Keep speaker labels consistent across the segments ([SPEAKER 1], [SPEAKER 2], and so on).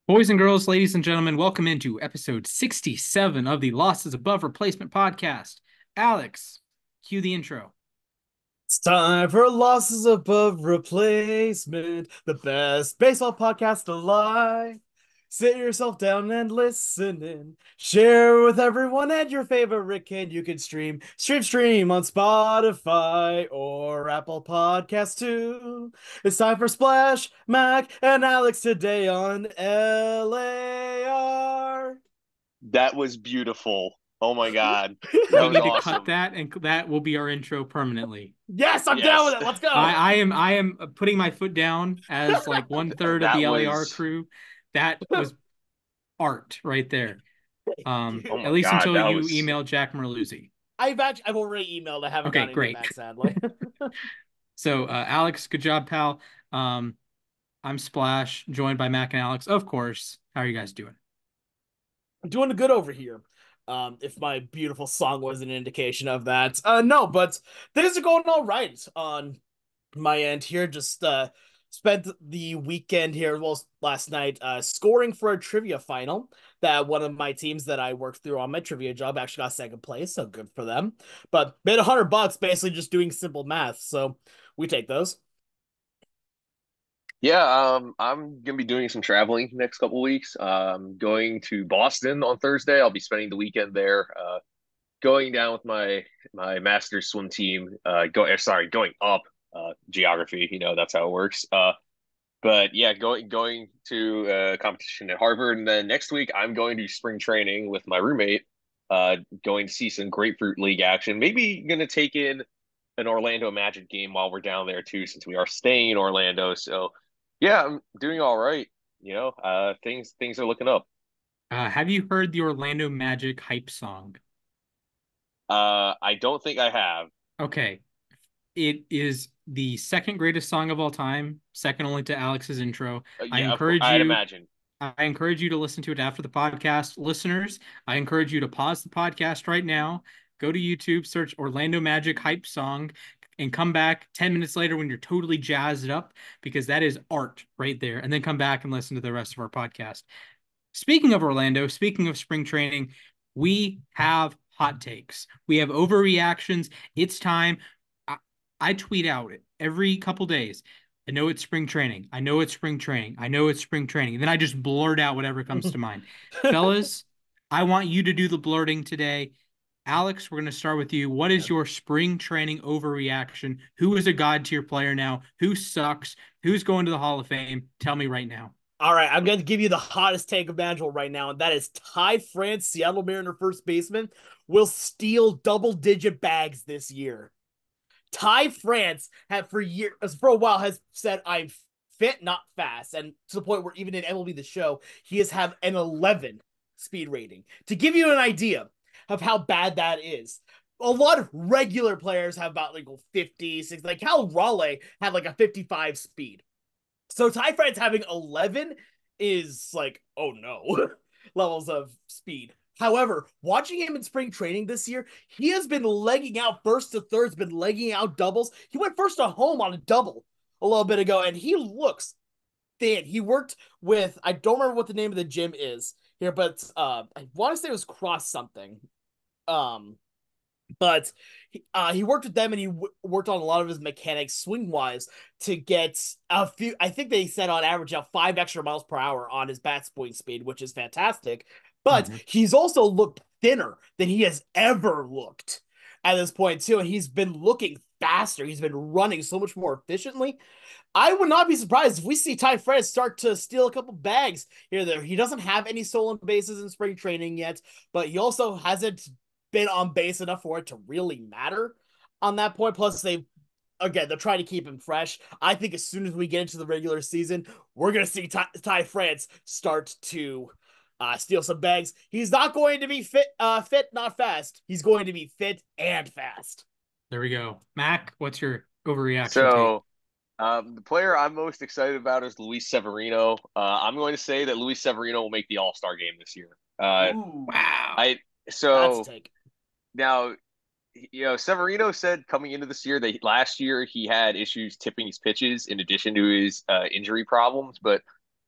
[SPEAKER 1] Boys and girls, ladies and gentlemen, welcome into episode 67 of the Losses Above Replacement podcast. Alex, cue the intro.
[SPEAKER 2] It's time for losses above replacement, the best baseball podcast alive. Sit yourself down and listen in. Share with everyone and your favorite kid. You can stream on Spotify or Apple Podcasts too. It's time for Splash, Mac, and Alex today on LAR.
[SPEAKER 3] That was beautiful. Oh my God. That
[SPEAKER 1] We
[SPEAKER 3] was
[SPEAKER 1] need to cut
[SPEAKER 3] awesome.
[SPEAKER 1] that, and that will be our intro permanently.
[SPEAKER 2] Yes, I'm down with
[SPEAKER 3] Yes.
[SPEAKER 2] it. Let's go.
[SPEAKER 1] I am putting my foot down as like one third of the
[SPEAKER 3] That
[SPEAKER 1] LAR
[SPEAKER 3] was,
[SPEAKER 1] crew. That was art right there.
[SPEAKER 3] oh
[SPEAKER 1] At
[SPEAKER 3] my
[SPEAKER 1] least
[SPEAKER 3] God.
[SPEAKER 1] until
[SPEAKER 3] That
[SPEAKER 1] you
[SPEAKER 3] was,
[SPEAKER 1] email Jack Merluzzi.
[SPEAKER 2] I've already emailed. I haven't
[SPEAKER 1] Okay,
[SPEAKER 2] gotten anything
[SPEAKER 1] great.
[SPEAKER 2] back, sadly.
[SPEAKER 1] So, Alex, good job, pal. I'm Splash, joined by Mac and Alex, of course. How are you guys doing?
[SPEAKER 2] Doing good over here. If my beautiful song was an indication of that. No, but things are going all right on my end here. Just spent the weekend here, well, last night, scoring for a trivia final that one of my teams that I worked through on my trivia job actually got second place, so good for them. But made $100 basically just doing simple math, so we take those.
[SPEAKER 3] yeah, I'm gonna be doing some traveling next couple weeks. Going to Boston on Thursday. I'll be spending the weekend there. Going down with my master's swim team. Going up geography, that's how it works. But yeah, going to a competition at Harvard, and then next week I'm going to spring training with my roommate. Going to see some Grapefruit League action. Maybe gonna take in an Orlando Magic game while we're down there too, since we are staying in Orlando. So yeah, I'm doing all right. Things are looking up.
[SPEAKER 1] Have you heard the Orlando Magic hype song?
[SPEAKER 3] I don't think I have.
[SPEAKER 1] Okay, it is the second greatest song of all time, second only to Alex's intro. I
[SPEAKER 3] Yeah, of course,
[SPEAKER 1] encourage
[SPEAKER 3] I'd
[SPEAKER 1] you
[SPEAKER 3] imagine.
[SPEAKER 1] I encourage you to listen to it after the podcast. Listeners, I encourage you to pause the podcast right now, go to YouTube, search Orlando Magic hype song, and come back 10 minutes later when you're totally jazzed up, because that is art right there. And then come back and listen to the rest of our podcast. Speaking of Orlando, speaking of spring training, we have hot takes. We have overreactions. It's time. I tweet out every couple days. I know it's spring training. I know it's spring training. I know it's spring training. And then I just blurt out whatever comes to mind. Fellas, I want you to do the blurting today. Alex, we're going to start with you. What is your spring training overreaction? Who is a god tier player now? Who sucks? Who's going to the Hall of Fame? Tell me right now.
[SPEAKER 2] All right, I'm going to give you the hottest take of Nashville right now, and that is Ty France, Seattle Mariner first baseman, will steal double-digit bags this year. Ty France had for a while has said I'm fit, not fast, and to the point where even in MLB The Show, he has had an 11 speed rating. To give you an idea of how bad that is, a lot of regular players have about like 50, 60, like Cal Raleigh had like a 55 speed. So Ty France having 11 is like, oh no, levels of speed. However, watching him in spring training this year, he has been legging out first to thirds, been legging out doubles. He went first to home on a double a little bit ago, and he looks thin. He worked with, I don't remember what the name of the gym is here, but I want to say it was Cross something. Um, but he worked with them and he worked on a lot of his mechanics swing wise to get a few. I think they said on average out 5 extra miles per hour on his bat swing speed, which is fantastic. But
[SPEAKER 1] Mhm.
[SPEAKER 2] he's also looked thinner than he has ever looked at this point too, and he's been looking faster. He's been running so much more efficiently. I would not be surprised if we see Ty France start to steal a couple bags here. There, he doesn't have any stolen bases in spring training yet, but he also hasn't been on base enough for it to really matter on that point. Plus, they're trying to keep him fresh. I think as soon as we get into the regular season, we're gonna see Ty France start to steal some bags. He's not going to be fit, not fast. He's going to be fit and fast.
[SPEAKER 1] There we go. Mac, what's your overreaction take?
[SPEAKER 3] So the player I'm most excited about is Luis Severino. I'm going to say that Luis Severino will make the All-Star game this year.
[SPEAKER 2] Ooh,
[SPEAKER 1] Wow.
[SPEAKER 3] I
[SPEAKER 2] that's a
[SPEAKER 3] so
[SPEAKER 2] take.
[SPEAKER 3] now Severino said coming into this year that last year he had issues tipping his pitches in addition to his injury problems, but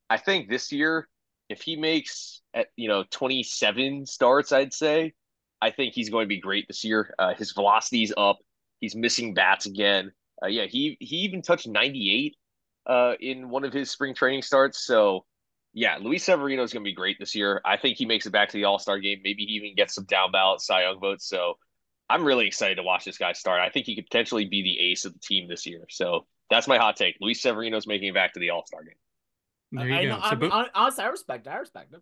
[SPEAKER 3] I think this year if he makes at 27 starts, I'd say, I think he's going to be great this year. His velocity's up. He's missing bats again. Yeah, he even touched 98 in one of his spring training starts. So yeah, Luis Severino is going to be great this year. I think he makes it back to the All Star game. Maybe he even gets some down ballot Cy Young votes. So I'm really excited to watch this guy start. I think he could potentially be the ace of the team this year. So that's my hot take. Luis Severino's making it back to the All Star game.
[SPEAKER 1] There you
[SPEAKER 2] I know.
[SPEAKER 1] go.
[SPEAKER 2] I mean, honestly, I respect it. I respect it.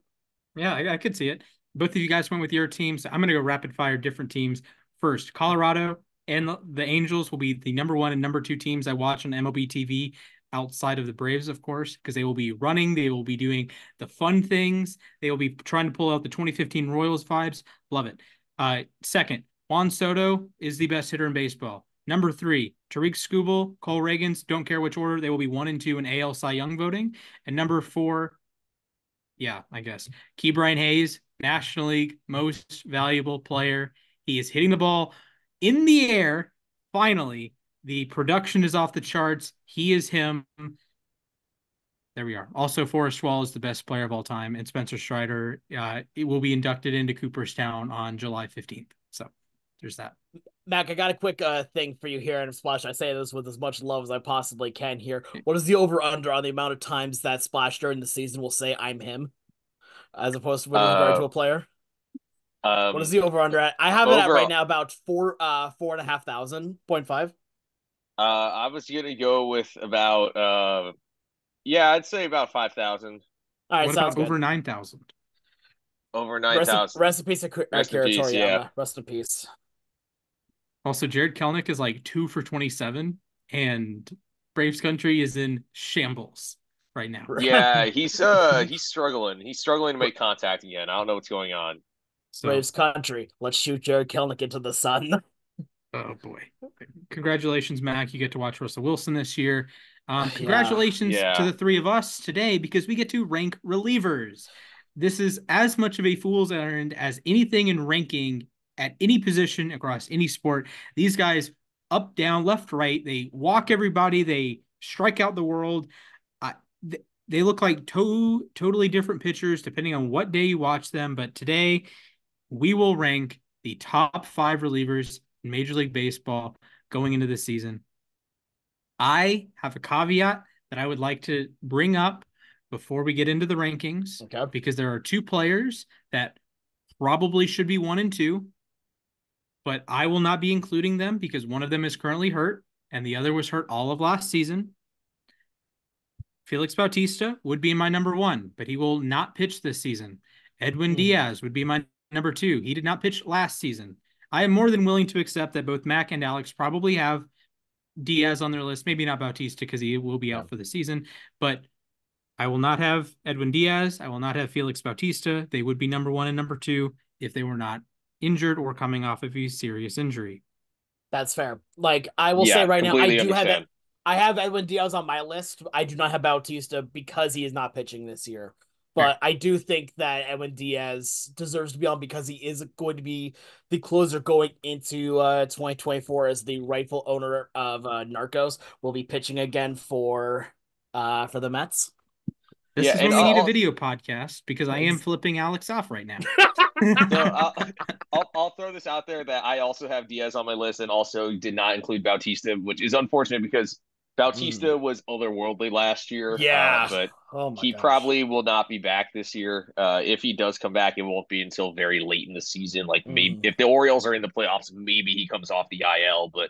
[SPEAKER 1] Yeah, I could see it. Both of you guys went with your teams. I'm going to go rapid fire different teams. First, Colorado and the Angels will be the number one and number two teams I watch on MLB TV outside of the Braves, of course, because they will be running. They will be doing the fun things. They will be trying to pull out the 2015 Royals vibes. Love it. Second, Juan Soto is the best hitter in baseball. Number three, Tariq Skubal, Cole Ragans, don't care which order. They will be 1 and 2 in AL Cy Young voting. And number four, yeah, I guess. Ke'Bryan Hayes, National League most valuable player. He is hitting the ball in the air. Finally, the production is off the charts. He is him. There we are. Also, Forrest Wall is the best player of all time, and Spencer Strider it will be inducted into Cooperstown on July 15th. So there's that.
[SPEAKER 2] Mac, I got a quick thing for you here, and Splash, I say this with as much love as I possibly can here. What is the over-under on the amount of times that Splash during the season will say "I'm him," as opposed to with regard to
[SPEAKER 3] Uh,
[SPEAKER 2] a player? What is
[SPEAKER 3] um,
[SPEAKER 2] the over-under at? I have it at right
[SPEAKER 3] overall,
[SPEAKER 2] now about 4,500.5.
[SPEAKER 3] I was gonna go with about yeah, I'd say about 5,000.
[SPEAKER 2] All right,
[SPEAKER 1] What
[SPEAKER 2] sounds
[SPEAKER 1] about
[SPEAKER 2] good.
[SPEAKER 1] over 9,000?
[SPEAKER 3] Over
[SPEAKER 2] Rest in,
[SPEAKER 3] 9,000.
[SPEAKER 2] rest in peace,
[SPEAKER 3] Rest in
[SPEAKER 2] Akira
[SPEAKER 3] peace. Yeah.
[SPEAKER 2] Toriyama. Rest in peace.
[SPEAKER 1] Also, Jared Kelnick is like 2 for 27, and Braves country is in shambles right now.
[SPEAKER 3] Yeah, he's struggling. He's struggling to make contact again. I don't know what's going on.
[SPEAKER 1] So,
[SPEAKER 2] Braves country. Let's shoot Jared Kelnick into the sun.
[SPEAKER 1] oh boy. Congratulations, Mac. You get to watch Russell Wilson this year.
[SPEAKER 2] Yeah.
[SPEAKER 1] Congratulations to
[SPEAKER 3] Yeah.
[SPEAKER 1] the three of us today because we get to rank relievers. This is as much of a fool's errand as anything in ranking at any position across any sport. These guys, up, down, left, right, they walk everybody, they strike out the world. Uh, they look like totally different pitchers depending on what day you watch them. But today, we will rank the top five relievers in Major League Baseball going into this season. I have a caveat that I would like to bring up before we get into the rankings
[SPEAKER 2] Okay.
[SPEAKER 1] because there are two players that probably should be 1 and 2, but I will not be including them because one of them is currently hurt and the other was hurt all of last season. Felix Bautista would be my number one, but he will not pitch this season. Edwin Diaz would be my number two. He did not pitch last season. I am more than willing to accept that both Mac and Alex probably have Diaz on their list. Maybe not Bautista because he will be
[SPEAKER 2] Yeah.
[SPEAKER 1] out for the season, but I will not have Edwin Diaz. I will not have Felix Bautista. They would be number one and number two if they were not injured or coming off of a serious injury.
[SPEAKER 2] That's fair. Like I will say
[SPEAKER 3] Yeah,
[SPEAKER 2] right now,
[SPEAKER 3] completely understand.
[SPEAKER 2] I have Edwin Diaz on my list. I do not have Bautista because he is not pitching this year.
[SPEAKER 1] Fair.
[SPEAKER 2] But I do think that Edwin Diaz deserves to be on because he is going to be the closer going into 2024 as the rightful owner of Narcos. Will be pitching again for the Mets.
[SPEAKER 1] This
[SPEAKER 3] Yeah,
[SPEAKER 1] is
[SPEAKER 3] and
[SPEAKER 1] when we need a video podcast because I am
[SPEAKER 2] Ex-
[SPEAKER 1] flipping Alex off right now.
[SPEAKER 3] so I'll throw this out there that I also have Diaz on my list and also did not include Bautista, which is unfortunate because
[SPEAKER 2] Mm.
[SPEAKER 3] Bautista was otherworldly last year,
[SPEAKER 2] Yeah.
[SPEAKER 3] but
[SPEAKER 2] Oh my
[SPEAKER 3] he
[SPEAKER 2] gosh.
[SPEAKER 3] probably will not be back this year. If he does come back, it won't be until very late in the season. Like maybe
[SPEAKER 2] Mm.
[SPEAKER 3] if the Orioles are in the playoffs, maybe he comes off the IL, but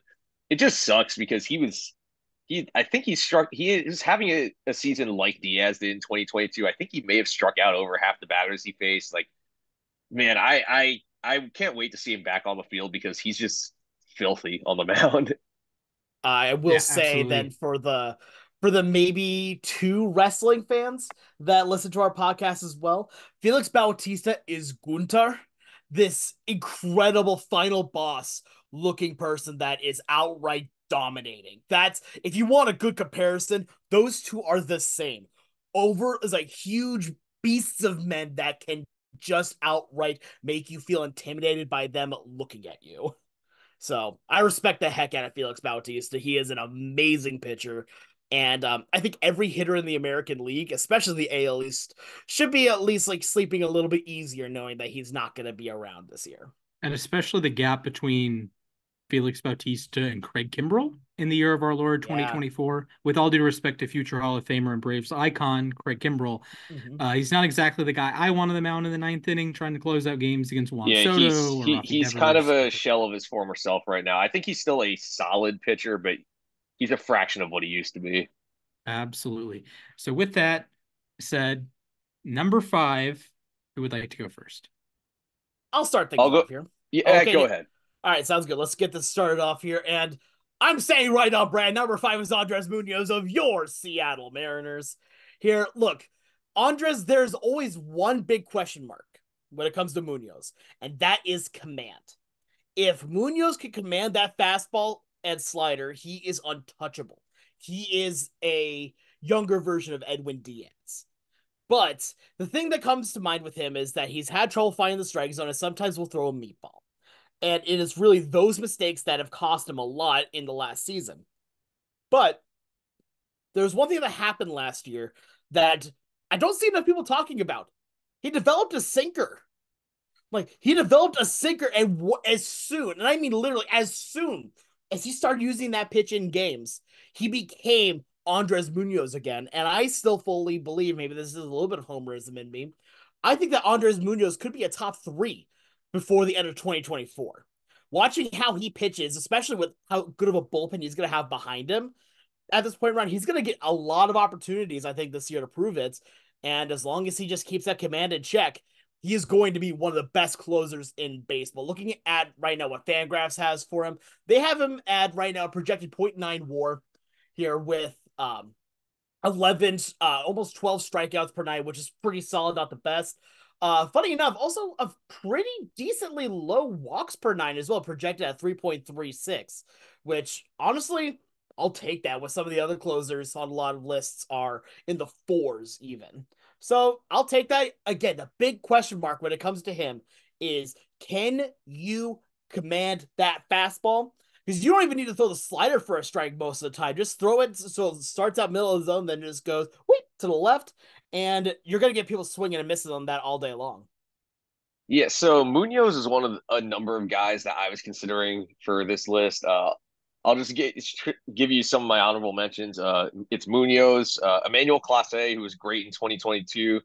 [SPEAKER 3] it just sucks because he I think he is having a season like Diaz did in 2022. I think he may have struck out over half the batters he faced. Like, man, I can't wait to see him back on the field because he's just filthy on the mound.
[SPEAKER 2] I will
[SPEAKER 1] Yeah,
[SPEAKER 2] say then
[SPEAKER 1] absolutely.
[SPEAKER 2] for the maybe two wrestling fans that listen to our podcast as well, Felix Bautista is Gunter, this incredible final boss looking person that is outright dominating. That's if you want a good comparison, those two are the same. Over is like huge beasts of men that can just outright make you feel intimidated by them looking at you. So I respect the heck out of Felix Bautista. He is an amazing pitcher. And I think every hitter in the American League, especially the AL East, should be at least like sleeping a little bit easier knowing that he's not going to be around this year.
[SPEAKER 1] And especially the gap between Felix Bautista and Craig Kimbrell in the year of our Lord
[SPEAKER 2] Yeah.
[SPEAKER 1] 2024. With all due respect to future Hall of Famer and Braves icon Craig Kimbrell,
[SPEAKER 2] Mm-hmm.
[SPEAKER 1] he's not exactly the guy I want on the mound in the ninth inning trying to close out games against Juan
[SPEAKER 3] Yeah,
[SPEAKER 1] Soto or Rafi
[SPEAKER 3] he's kind of
[SPEAKER 1] Devers.
[SPEAKER 3] a shell of his former self right now. I think he's still a solid pitcher, but he's a fraction of what he used to be.
[SPEAKER 1] Absolutely. So with that said, number 5, who would like to go first?
[SPEAKER 2] I'll start things
[SPEAKER 3] I'll go.
[SPEAKER 2] off here.
[SPEAKER 3] Yeah, go
[SPEAKER 2] Okay.
[SPEAKER 3] ahead.
[SPEAKER 2] All right, sounds good. Let's get this started off here. And I'm saying right now, Brad, number 5 is Andres Munoz of your Seattle Mariners. Here, look, Andres, there's always one big question mark when it comes to Munoz, and that is command. If Munoz can command that fastball and slider, he is untouchable. He is a younger version of Edwin Diaz. But the thing that comes to mind with him is that he's had trouble finding the strike zone and sometimes will throw a meatball. And it is really those mistakes that have cost him a lot in the last season. But there's one thing that happened last year that I don't see enough people talking about. He developed a sinker. Like, he developed a sinker, and as soon, and I mean literally as soon as he started using that pitch in games, he became Andres Munoz again. And I still fully believe, maybe this is a little bit of homerism in me, I think that Andres Munoz could be a top 3 before the end of 2024. Watching how he pitches, especially with how good of a bullpen he's going to have behind him, at this point around, he's going to get a lot of opportunities, I think, this year to prove it. And as long as he just keeps that command in check, he is going to be one of the best closers in baseball. Looking at right now what Fangraphs has for him, they have him at right now a projected .9 WAR here with 11, almost 12 strikeouts per night, which is pretty solid, not the best. Funny enough, also a pretty decently low walks per night as well, projected at 3.36, which honestly, I'll take that with some of the other closers on a lot of lists are in the fours even. So I'll take that. Again, the big question mark when it comes to him is, can you command that fastball? Because you don't even need to throw the slider for a strike most of the time. Just throw it so it starts out middle of the zone, then just goes wait to the left, and you're gonna get people swinging and missing on that all day long.
[SPEAKER 3] Yeah, so Munoz is one of a number of guys that I was considering for this list. I'll just give you some of my honorable mentions. It's Munoz, Emmanuel Clase, who was great in 2022,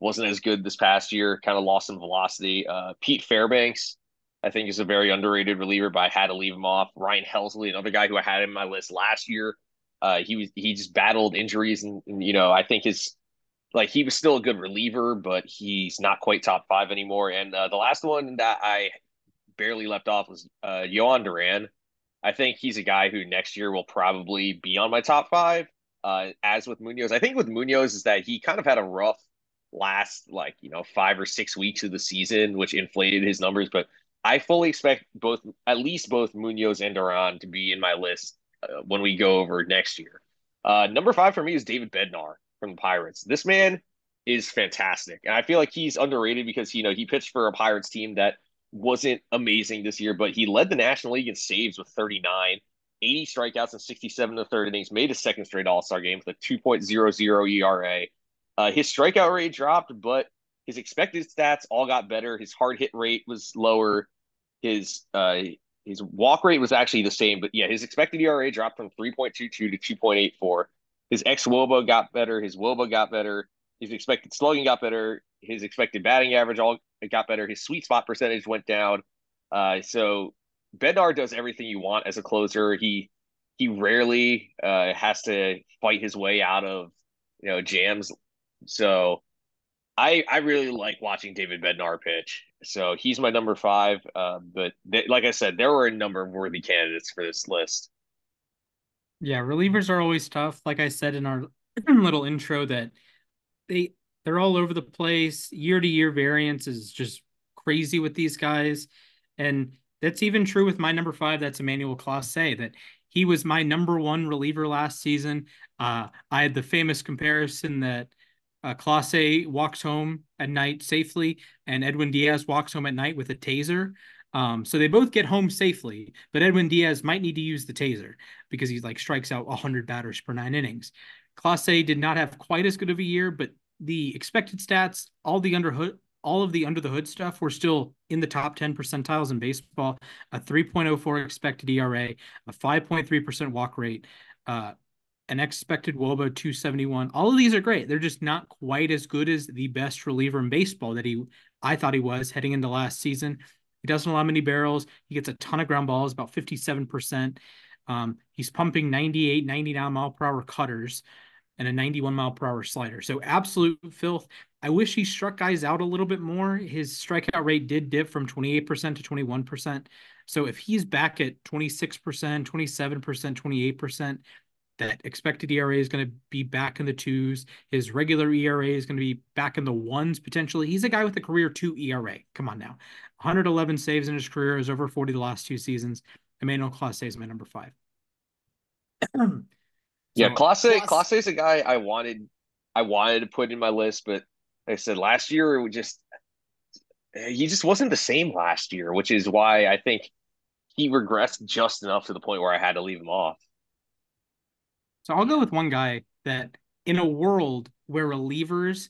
[SPEAKER 3] wasn't as good this past year, kind of lost some velocity. Pete Fairbanks, I think, is a very underrated reliever, but I had to leave him off. Ryan Helsley, another guy who I had in my list last year. He just battled injuries, and I think he was still a good reliever, but he's not quite top 5 anymore. And the last one that I barely left off was Yohan Duran. I think he's a guy who next year will probably be on my top 5. As with Munoz, I think with Munoz is that he kind of had a rough last 5 or 6 weeks of the season, which inflated his numbers. But I fully expect at least both Munoz and Duran to be in my list when we go over next year. Number 5 for me is David Bednar from the Pirates. This man is fantastic, and I feel like he's underrated because he pitched for a Pirates team that wasn't amazing this year, but he led the National League in saves with 39, 80 strikeouts and 67 to third innings, made a second straight All-Star game with a 2.00 ERA. His strikeout rate dropped, but his expected stats all got better. His hard hit rate was lower. His walk rate was actually the same, but yeah, his expected ERA dropped from 3.22 to 2.84. His xWOBA got better. His WOBA got better. His expected slugging got better. His expected batting average all got better. His sweet spot percentage went down. So Bednar does everything you want as a closer. He rarely has to fight his way out of jams. So I really like watching David Bednar pitch. So he's my number 5. But like I said, there were a number of worthy candidates for this list.
[SPEAKER 1] Yeah, relievers are always tough. Like I said in our little intro, that they they're all over the place. Year to year variance is just crazy with these guys. And that's even true with my number 5. That's Emmanuel Clase, that he was my number 1 reliever last season. I had the famous comparison that Clase walks home at night safely and Edwin Diaz walks home at night with a taser. So they both get home safely, but Edwin Diaz might need to use the taser because he like strikes out 100 batters per 9 innings. Clase did not have quite as good of a year, but the expected stats, all of the under the hood stuff were still in the top 10 percentiles in baseball. A 3.04 expected ERA, a 5.3% walk rate, an expected WOBA 271. All of these are great. They're just not quite as good as the best reliever in baseball that I thought he was heading into last season. He doesn't allow many barrels. He gets a ton of ground balls, about 57%. He's pumping 98, 99 mile per hour cutters and a 91 mile per hour slider. So absolute filth. I wish he struck guys out a little bit more. His strikeout rate did dip from 28% to 21%. So if he's back at 26%, 27%, 28%, that expected ERA is going to be back in the twos. His regular ERA is going to be back in the ones potentially. He's a guy with a career 2 ERA. Come on now. 111 saves in his career, is over 40 the last 2 seasons. Emmanuel Clase is my number 5.
[SPEAKER 3] Yeah,
[SPEAKER 1] So
[SPEAKER 3] Clase is a guy I wanted to put in my list, but like I said last year he just wasn't the same last year, which is why I think he regressed just enough to the point where I had to leave him off.
[SPEAKER 1] I'll go with one guy that in a world where relievers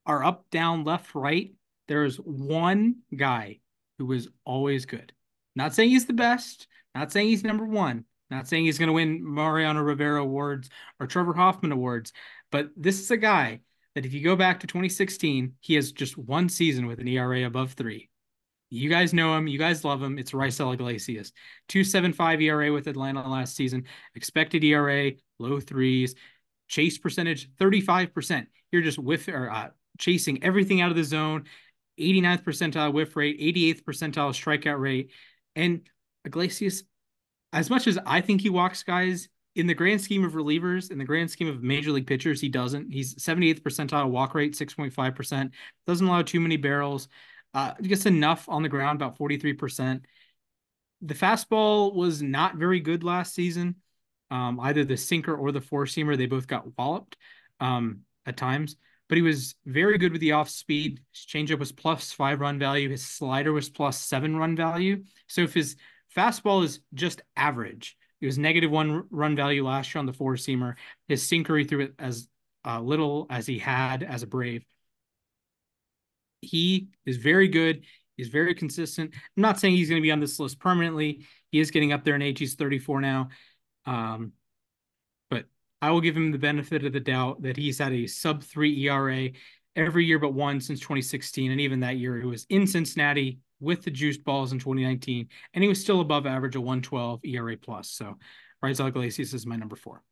[SPEAKER 1] are up, down, left, right, there's one guy who is always good. Not saying he's the best, not saying he's number one, not saying he's going to win Mariano Rivera awards or Trevor Hoffman awards, but this is a guy that if you go back to 2016, he has just one season with an ERA above 3. You guys know him. You guys love him. It's Raisel Iglesias. 2.75 ERA with Atlanta last season. Expected ERA, low threes. Chase percentage, 35%. You're just chasing everything out of the zone. 89th percentile whiff rate, 88th percentile strikeout rate. And Iglesias, as much as I think he walks guys, in the grand scheme of relievers, in the grand scheme of major league pitchers, he doesn't. He's 78th percentile walk rate, 6.5%. Doesn't allow too many barrels. Just enough on the ground, about 43%. The fastball was not very good last season. Either the sinker or the four-seamer, they both got walloped at times. But he was very good with the off speed. His changeup was +5 run value. His slider was +7 run value. So if his fastball is just average, it was -1 run value last year on the four-seamer. His sinker, he threw it as little as he had as a Brave. He is very good. He's very consistent. I'm not saying he's going to be on this list permanently. He is getting up there in age. He's 34 now. But I will give him the benefit of the doubt that he's had a sub-3 ERA every year but one since 2016. And even that year, it was in Cincinnati with the juiced balls in 2019. And he was still above average, a 112 ERA plus. So Raisel Iglesias is my number 4.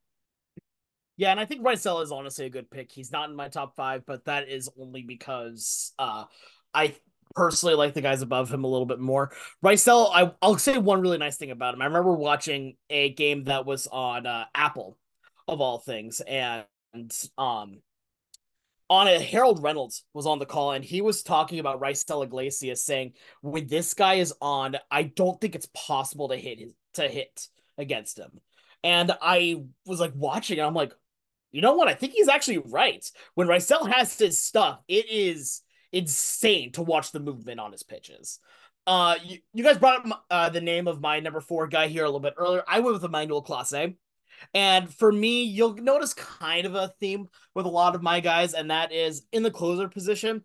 [SPEAKER 2] Yeah, and I think Raisel is honestly a good pick. He's not in my top 5, but that is only because I personally like the guys above him a little bit more. Raisel, I'll say one really nice thing about him. I remember watching a game that was on Apple, of all things, and on it, Harold Reynolds was on the call, and he was talking about Raisel Iglesias, saying, when this guy is on, I don't think it's possible to hit against him. And I was like watching, and I'm like, you know what? I think he's actually right. When Raisel has his stuff, it is insane to watch the movement on his pitches. You guys brought up the name of my number 4 guy here a little bit earlier. I went with Emmanuel Clase. And for me, you'll notice kind of a theme with a lot of my guys, and that is in the closer position.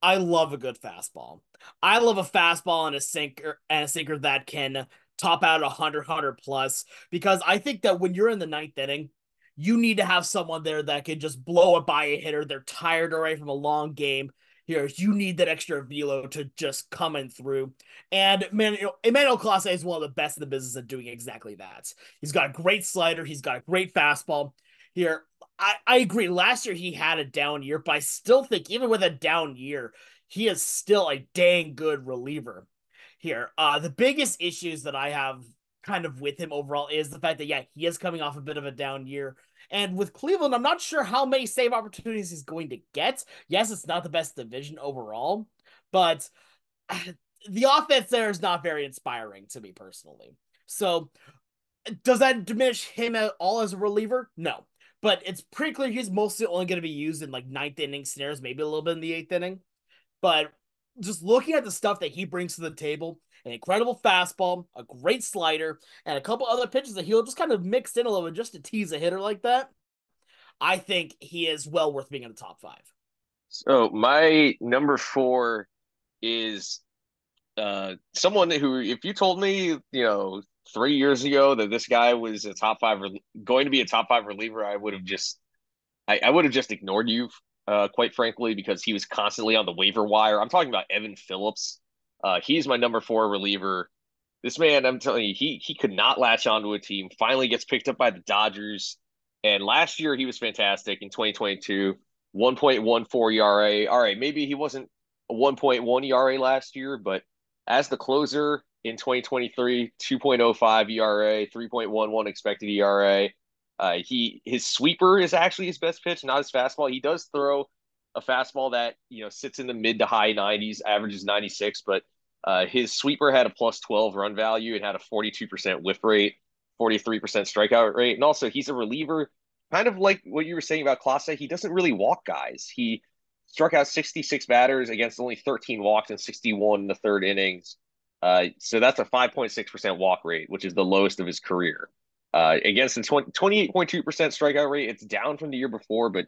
[SPEAKER 2] I love a good fastball. I love a fastball and a sinker that can top out 100 plus, because I think that when you're in the 9th inning, you need to have someone there that can just blow it by a hitter. They're tired already from a long game. Here, you need that extra velo to just come in through. And man, Emmanuel Clase is one of the best in the business at doing exactly that. He's got a great slider. He's got a great fastball. Here, I agree. Last year he had a down year, but I still think even with a down year, he is still a dang good reliever. Here, the biggest issues that I have kind of with him overall is the fact that, yeah, he is coming off a bit of a down year. And with Cleveland, I'm not sure how many save opportunities he's going to get. Yes, it's not the best division overall, but the offense there is not very inspiring to me personally. So does that diminish him at all as a reliever? No. But it's pretty clear he's mostly only going to be used in like 9th inning scenarios, maybe a little bit in the 8th inning. But just looking at the stuff that he brings to the table, an incredible fastball, a great slider, and a couple other pitches that he'll just kind of mix in a little bit just to tease a hitter like that, I think he is well worth being in the top five.
[SPEAKER 3] So my number four is someone who, if you told me, 3 years ago that this guy was a going to be a top five reliever, I would have just ignored you, quite frankly, because he was constantly on the waiver wire. I'm talking about Evan Phillips. He's my number four reliever. This man, I'm telling you, he could not latch onto a team. Finally gets picked up by the Dodgers, and last year he was fantastic in 2022. 1.14 ERA. All right, maybe he wasn't a 1.1 ERA last year, but as the closer in 2023, 2.05 ERA, 3.11 expected ERA. His sweeper is actually his best pitch, not his fastball. He does throw a fastball that sits in the mid to high 90s, averages 96, but his sweeper had a plus 12 run value. It had a 42% whiff rate, 43% strikeout rate, and also he's a reliever, kind of like what you were saying about Clase. He doesn't really walk guys. He struck out 66 batters against only 13 walks and 61 in the third innings. So that's a 5.6% walk rate, which is the lowest of his career. Against the 28.2% strikeout rate, it's down from the year before, but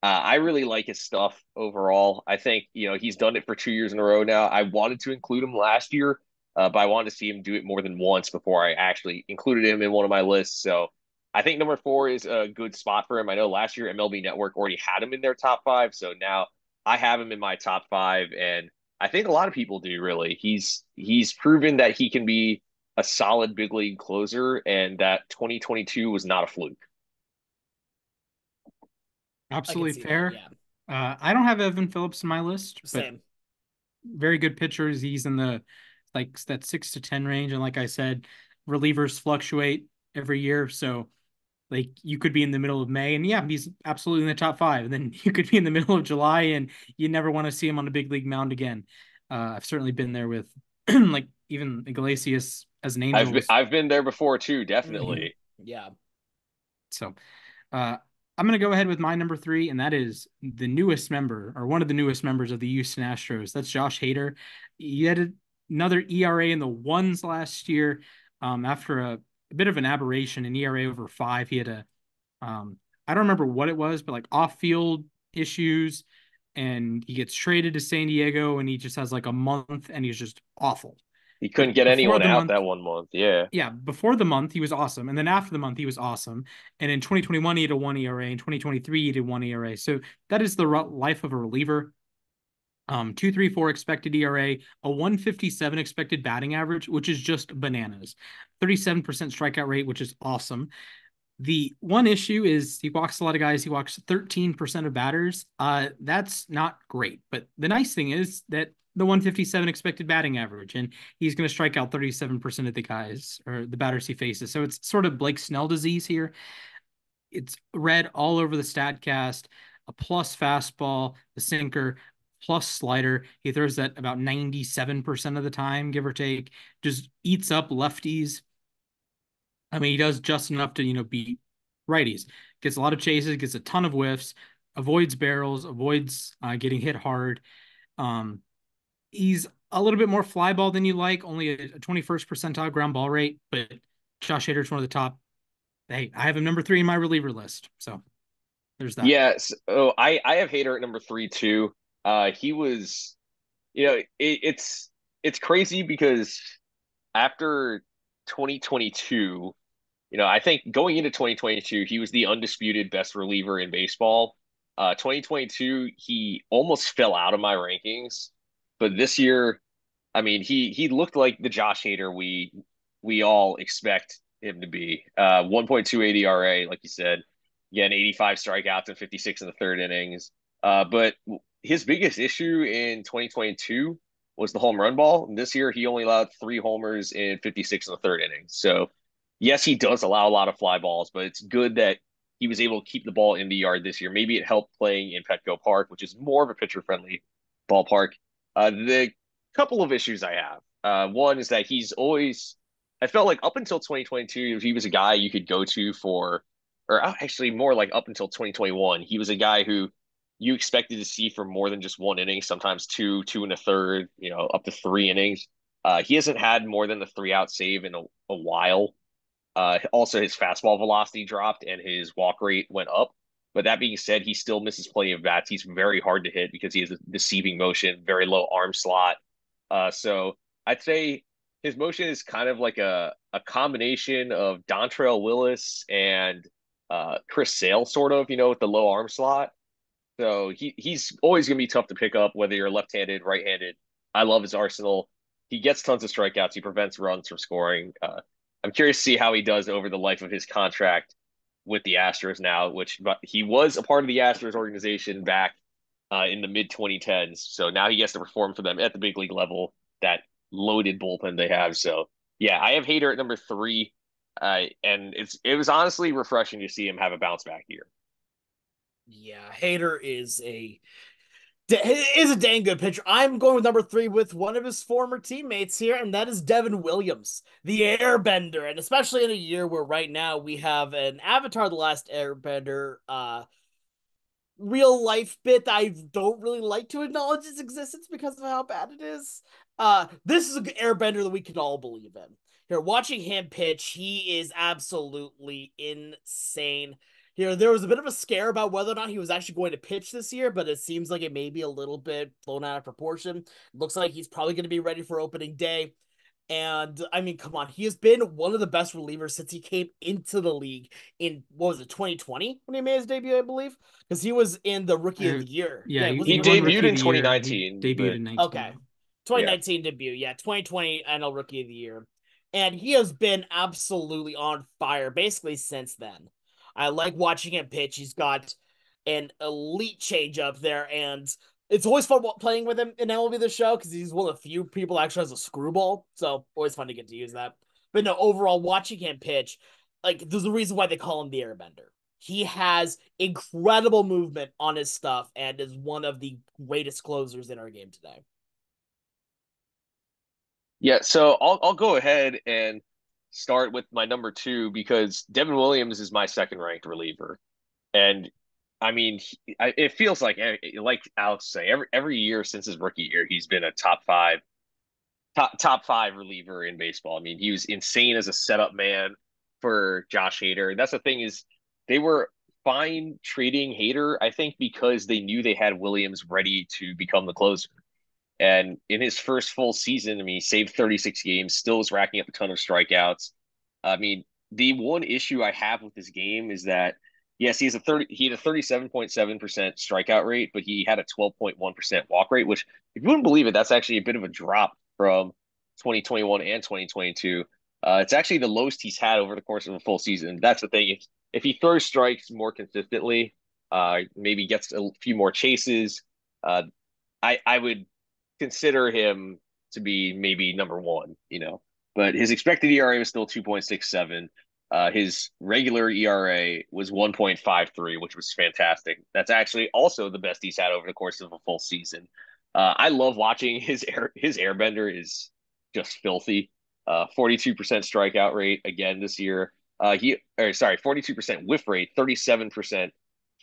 [SPEAKER 3] I really like his stuff overall. I think, he's done it for 2 years in a row now. I wanted to include him last year, but I wanted to see him do it more than once before I actually included him in one of my lists. So I think number four is a good spot for him. I know last year MLB Network already had him in their top five. So now I have him in my top five. And I think a lot of people do, really. He's proven that he can be a solid big league closer, and that 2022 was not a fluke.
[SPEAKER 2] I can
[SPEAKER 1] Absolutely
[SPEAKER 2] see that.
[SPEAKER 1] fair.
[SPEAKER 2] Yeah.
[SPEAKER 1] I don't have Evan Phillips in my list, but
[SPEAKER 2] Same.
[SPEAKER 1] very good pitchers. He's in the like that 6 to 10 range, and like I said, relievers fluctuate every year, so like you could be in the middle of May, and yeah, he's absolutely in the top five. And then you could be in the middle of July, and you never want to see him on a big league mound again. I've certainly been there with like even Iglesias as an
[SPEAKER 3] I've been,
[SPEAKER 1] Angels.
[SPEAKER 3] I've been there before too,
[SPEAKER 2] Mm-hmm.
[SPEAKER 3] definitely.
[SPEAKER 2] Yeah.
[SPEAKER 1] So uh, I'm going to go ahead with my number three, and that is the newest member, or one of the newest members of the Houston Astros. That's Josh Hader. He had another ERA in the ones last year, after a bit of an aberration, an ERA over five. He had I don't remember what it was, but like off field issues, and he gets traded to San Diego, and he just has like a month, and he's just awful.
[SPEAKER 3] He couldn't
[SPEAKER 1] But
[SPEAKER 3] get
[SPEAKER 1] before
[SPEAKER 3] anyone
[SPEAKER 1] the
[SPEAKER 3] out
[SPEAKER 1] month,
[SPEAKER 3] that 1 month. Yeah.
[SPEAKER 1] yeah, before the month he was awesome, and then after the month he was awesome. And in 2021 he had a 1 ERA. In 2023 he did 1 ERA. So that is the life of a reliever. 2.34 expected ERA, a 157 expected batting average, which is just bananas. 37% strikeout rate, which is awesome. The one issue is he walks a lot of guys. He walks 13% of batters. That's not great. But the nice thing is that the 157 expected batting average, and he's going to strike out 37% of the guys or the batters he faces. So it's sort of Blake Snell disease here. It's red all over the StatCast, a plus fastball, the sinker, plus slider. He throws that about 97% of the time, give or take, just eats up lefties. I mean, he does just enough to, beat righties. Gets a lot of chases, gets a ton of whiffs, avoids barrels, avoids getting hit hard. Um, he's a little bit more fly ball than you like, only a 21st percentile ground ball rate, but Josh Hader's one of the top. Hey, I have him number three in my reliever list. So there's that.
[SPEAKER 3] Yes. Oh, I have Hader at number three too. He was, it's crazy because after 2022, I think going into 2022, he was the undisputed best reliever in baseball. 2022, he almost fell out of my rankings, but this year, I mean, he looked like the Josh Hader we all expect him to be. 1.28 ERA, like you said, again, 85 strikeouts and 56 in the third innings. But his biggest issue in 2022 was the home run ball. And this year, he only allowed 3 homers in 56 in the third inning. So, yes, he does allow a lot of fly balls, but it's good that he was able to keep the ball in the yard this year. Maybe it helped playing in Petco Park, which is more of a pitcher friendly ballpark. The couple of issues I have. One is that I felt like up until 2022, he was a guy you could go to for, or actually more like up until 2021, he was a guy who you expected to see for more than just one inning, sometimes two, two and a third, up to 3 innings. He hasn't had more than a 3-out save in a while. Also, his fastball velocity dropped and his walk rate went up. But that being said, he still misses plenty of bats. He's very hard to hit because he has a deceiving motion, very low arm slot. So I'd say his motion is kind of like a combination of Dontrell Willis and Chris Sale, sort of, with the low arm slot. So he's always going to be tough to pick up, whether you're left-handed, right-handed. I love his arsenal. He gets tons of strikeouts. He prevents runs from scoring. I'm curious to see how he does over the life of his contract with the Astros now, but he was a part of the Astros organization back in the mid 2010s. So now he gets to perform for them at the big league level, that loaded bullpen they have. So yeah, I have Hader at number 3. And it was honestly refreshing to see him have a bounce back year.
[SPEAKER 2] Yeah, Hader is a dang good pitcher. I'm going with number 3 with one of his former teammates here, and that is Devin Williams, the Airbender. And especially in a year where right now we have an Avatar: The Last Airbender real life bit that I don't really like to acknowledge its existence because of how bad it is. This is an Airbender that we can all believe in. Here, watching him pitch, he is absolutely insane. Here, there was a bit of a scare about whether or not he was actually going to pitch this year, but it seems like it may be a little bit blown out of proportion. It looks like he's probably going to be ready for opening day. And I mean, come on, he has been one of the best relievers since he came into the league in, what was it, 2020 when he made his debut, I believe, because he was in the Rookie of the Year.
[SPEAKER 1] Yeah,
[SPEAKER 2] Was
[SPEAKER 3] He
[SPEAKER 1] he won
[SPEAKER 3] debuted
[SPEAKER 1] Rookie of
[SPEAKER 3] in
[SPEAKER 1] the Year. He
[SPEAKER 3] 2019,
[SPEAKER 1] debuted
[SPEAKER 3] but
[SPEAKER 1] in 19.
[SPEAKER 2] Okay,
[SPEAKER 3] yeah.
[SPEAKER 2] 2019 debut, yeah, 2020 NL Rookie of the Year, and he has been absolutely on fire basically since then. I like watching him pitch. He's got an elite changeup there, and it's always fun playing with him in MLB The Show because he's one of the few people that actually has a screwball. So always fun to get to use that. But no, overall, watching him pitch, like there's a reason why they call him the Airbender. He has incredible movement on his stuff and is one of the greatest closers in our game today.
[SPEAKER 3] Yeah, so I'll go ahead and start with my number 2 because Devin Williams is my second ranked reliever. And I mean, it feels like Alex say, every year since his rookie year, he's been a top five reliever in baseball. I mean, he was insane as a setup man for Josh Hader. And that's the thing, is they were fine trading Hader, I think, because they knew they had Williams ready to become the closer. And in his first full season, I mean, he saved 36 games, still was racking up a ton of strikeouts. I mean, the one issue I have with this game is that, yes, he had a 37.7% strikeout rate, but he had a 12.1% walk rate, which, if you wouldn't believe it, that's actually a bit of a drop from 2021 and 2022. It's actually the lowest he's had over the course of a full season. That's the thing. If he throws strikes more consistently, maybe gets a few more chases, I would consider him to be maybe number 1. But his expected ERA was still 2.67. His regular ERA was 1.53, which was fantastic. That's actually also the best he's had over the course of a full season. I love watching his airbender is just filthy. 42% strikeout rate again this year. 42% whiff rate, 37%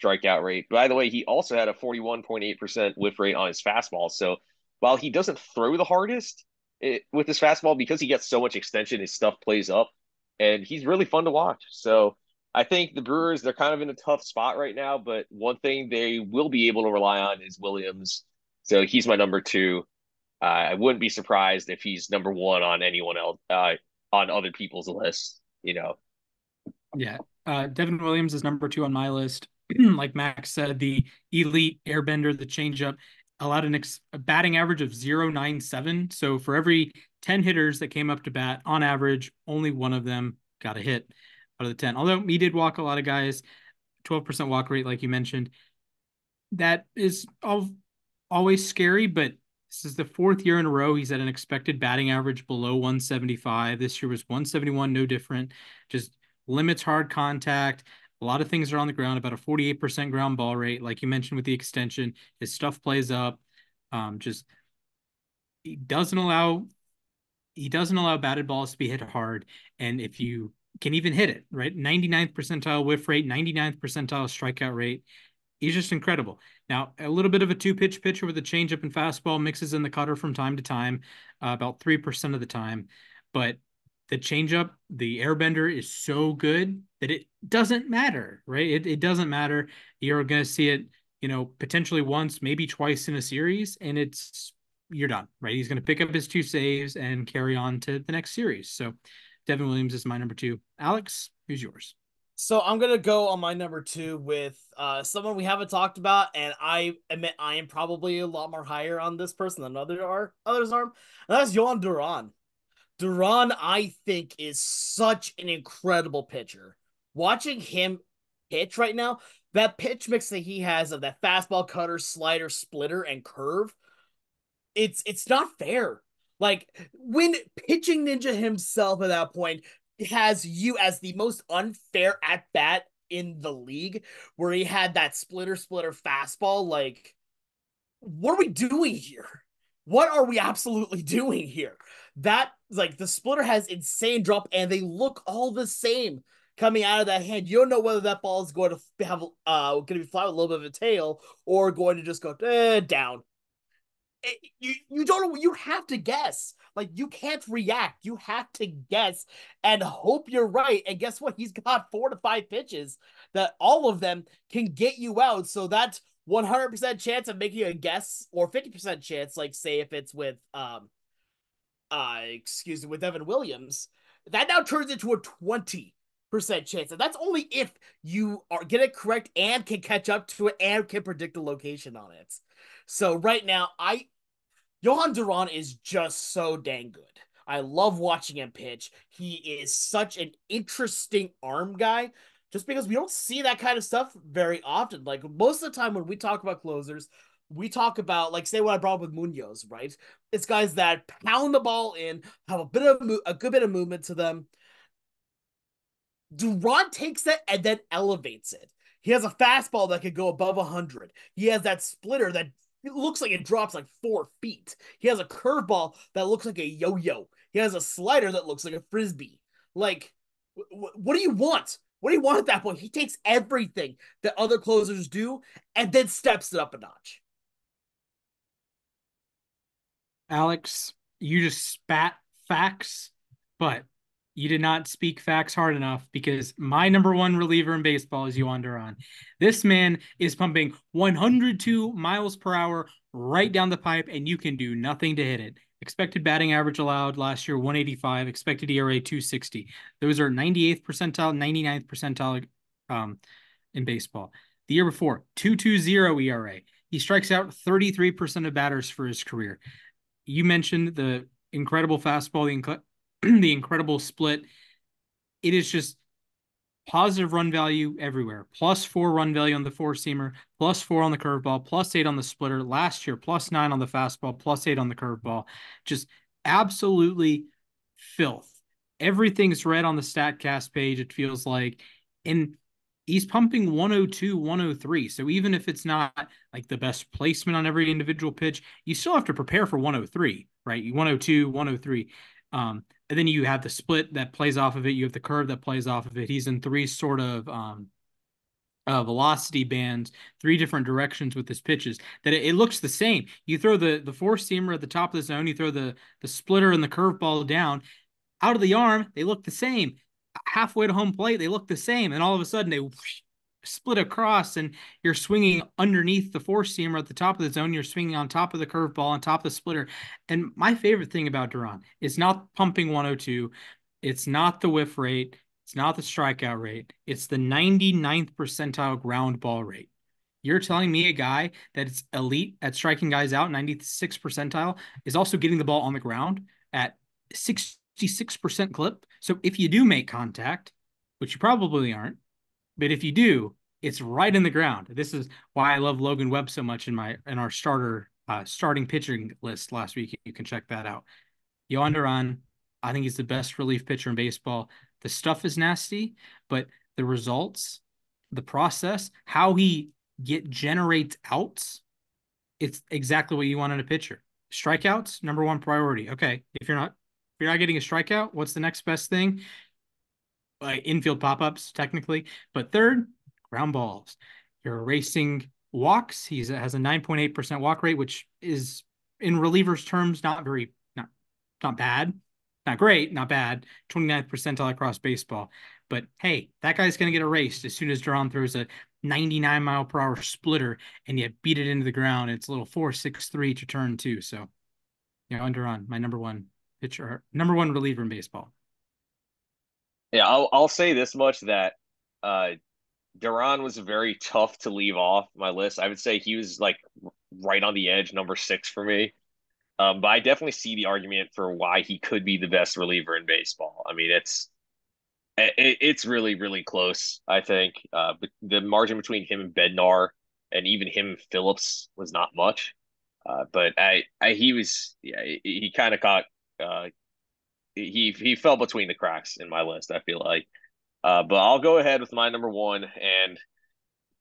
[SPEAKER 3] strikeout rate. By the way, he also had a 41.8% whiff rate on his fastball. So while he doesn't throw the hardest with his fastball, because he gets so much extension, his stuff plays up, and he's really fun to watch. So I think the Brewers, they're kind of in a tough spot right now, but one thing they will be able to rely on is Williams. So he's my number 2. I wouldn't be surprised if he's number 1 on anyone else, on other people's lists.
[SPEAKER 1] Yeah. Devin Williams is number 2 on my list. Like Max said, the elite airbender, the changeup, allowed a batting average of 0.97. So for every 10 hitters that came up to bat, on average, only one of them got a hit out of the 10. Although he did walk a lot of guys, 12% walk rate, like you mentioned. That is always scary, but this is the 4th year in a row he's at an expected batting average below 175. This year was 171, no different. Just limits hard contact. A lot of things are on the ground, about a 48% ground ball rate. Like you mentioned with the extension, his stuff plays up. Just he doesn't allow batted balls to be hit hard. And if you can even hit it, right? 99th percentile whiff rate, 99th percentile strikeout rate. He's just incredible. Now, a little bit of a two-pitch pitcher with a changeup and fastball, mixes in the cutter from time to time, about 3% of the time. But the changeup, the airbender is so good that it doesn't matter, right? It doesn't matter. You're going to see it, potentially once, maybe twice in a series, and you're done, right? He's going to pick up his 2 saves and carry on to the next series. So Devin Williams is my number 2. Alex, who's yours?
[SPEAKER 2] So I'm gonna go on my number 2 with someone we haven't talked about, and I admit I am probably a lot more higher on this person than others are. And that's Yohan Duran. Duran, I think, is such an incredible pitcher. Watching him pitch right now, that pitch mix that he has of that fastball, cutter, slider, splitter, and curve, it's not fair. Like when pitching ninja himself at that point has you as the most unfair at bat in the league, where he had that splitter fastball. Like, what are we doing here? What are we absolutely doing here? That, like, the splitter has insane drop, and they look all the same coming out of that hand. You don't know whether that ball is going to have going to be fly with a little bit of a tail or going to just go down. You don't know. You have to guess. Like, you can't react. You have to guess and hope you're right. And guess what? He's got 4 to 5 pitches that all of them can get you out. So that's 100% chance of making a guess, or 50% chance, like say if it's with with Evan Williams, that now turns into a 20% chance. And that's only if you get it correct and can catch up to it and can predict the location on it. So right now, Yohan Duran is just so dang good. I love watching him pitch. He is such an interesting arm guy, just because we don't see that kind of stuff very often. Like, most of the time when we talk about closers, we talk about, like, say what I brought up with Munoz, right? It's guys that pound the ball in, have a good bit of movement to them. Duran takes that and then elevates it. He has a fastball that could go above 100. He has that splitter that it looks like it drops like 4 feet. He has a curveball that looks like a yo-yo. He has a slider that looks like a frisbee. Like, what do you want? What do you want at that point? He takes everything that other closers do and then steps it up a notch.
[SPEAKER 1] Alex, you just spat facts, but you did not speak facts hard enough, because my number 1 reliever in baseball is Yohan Duran. This man is pumping 102 miles per hour right down the pipe, and you can do nothing to hit it. Expected batting average allowed last year, 185. Expected ERA, 260. Those are 98th percentile, 99th percentile in baseball. The year before, 2.20 ERA. He strikes out 33% of batters for his career. You mentioned the incredible fastball, the incredible split. It is just positive run value everywhere. +4 run value on the 4-seamer, +4 on the curveball, +8 on the splitter. Last year, +9 on the fastball, +8 on the curveball. Just absolutely filth. Everything's red on the StatCast page, it feels like. And he's pumping 102, 103. So even if it's not like the best placement on every individual pitch, you still have to prepare for 103, right? 102, 103. And then you have the split that plays off of it. You have the curve that plays off of it. He's in 3 sort of velocity bands, 3 different directions with his pitches, that it looks the same. You throw the 4-seamer at the top of the zone, you throw the splitter and the curveball down, out of the arm, they look the same. Halfway to home plate, they look the same. And all of a sudden, they split across, and you're swinging underneath the 4-seamer at the top of the zone. You're swinging on top of the curveball, on top of the splitter. And my favorite thing about Duran is not pumping 102. It's not the whiff rate. It's not the strikeout rate. It's the 99th percentile ground ball rate. You're telling me a guy that's elite at striking guys out, 96th percentile, is also getting the ball on the ground at 66% clip. So if you do make contact, which you probably aren't, but if you do, it's right in the ground. This is why I love Logan Webb so much in our starting pitching list last week. You can check that out. Yohan Duran, I think he's the best relief pitcher in baseball. The stuff is nasty, but the results, the process, how he generates outs, it's exactly what you want in a pitcher. Strikeouts, number 1 priority. Okay, if you're not getting a strikeout, what's the next best thing? Like, infield pop-ups, technically. But third, ground balls. You're erasing walks. He has a 9.8% walk rate, which is in relievers terms not bad, not great, not bad. 29th percentile across baseball. But hey, that guy's going to get erased as soon as Duran throws a 99-mile-per-hour splitter and you beat it into the ground. It's a little 4.63 to turn two. So, Duran, my number one pitcher, number one reliever in baseball.
[SPEAKER 3] Yeah, I'll say this much that uh Duran was very tough to leave off my list. I would say he was like right on the edge, number 6 for me. But I definitely see the argument for why he could be the best reliever in baseball. I mean, it's really really close. I think, but the margin between him and Bednar, and even him and Phillips, was not much. But he was, yeah, he kind of caught, uh, he fell between the cracks in my list, I feel like. But I'll go ahead with my number one, and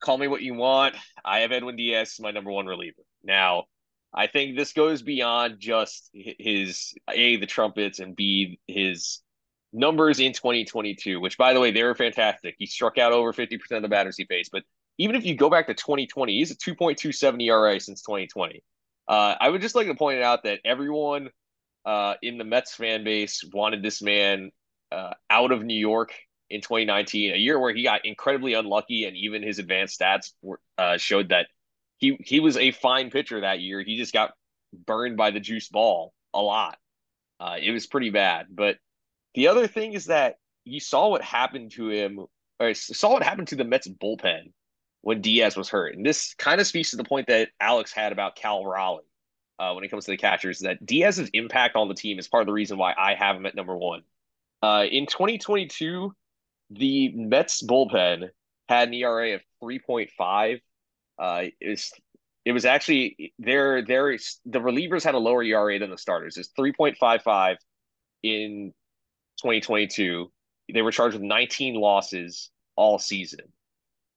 [SPEAKER 3] call me what you want. I have Edwin Diaz, my number one reliever. Now, I think this goes beyond just his A, the trumpets, and B, his numbers in 2022, which, by the way, they were fantastic. He struck out over 50% of the batters he faced. But even if you go back to 2020, he's a 2.27 ERA since 2020. I would just like to point out that everyone in the Mets fan base wanted this man out of New York in 2019, a year where he got incredibly unlucky, and even his advanced stats showed that he was a fine pitcher that year. He just got burned by the juice ball a lot. It was pretty bad. But the other thing is that you saw what happened to him, or saw what happened to the Mets bullpen when Diaz was hurt. And this kind of speaks to the point that Alex had about Cal Raleigh when it comes to the catchers, that Diaz's impact on the team is part of the reason why I have him at number one. In 2022, the Mets bullpen had an ERA of 3.5. It was actually the relievers had a lower ERA than the starters. It's 3.55 in 2022. They were charged with 19 losses all season.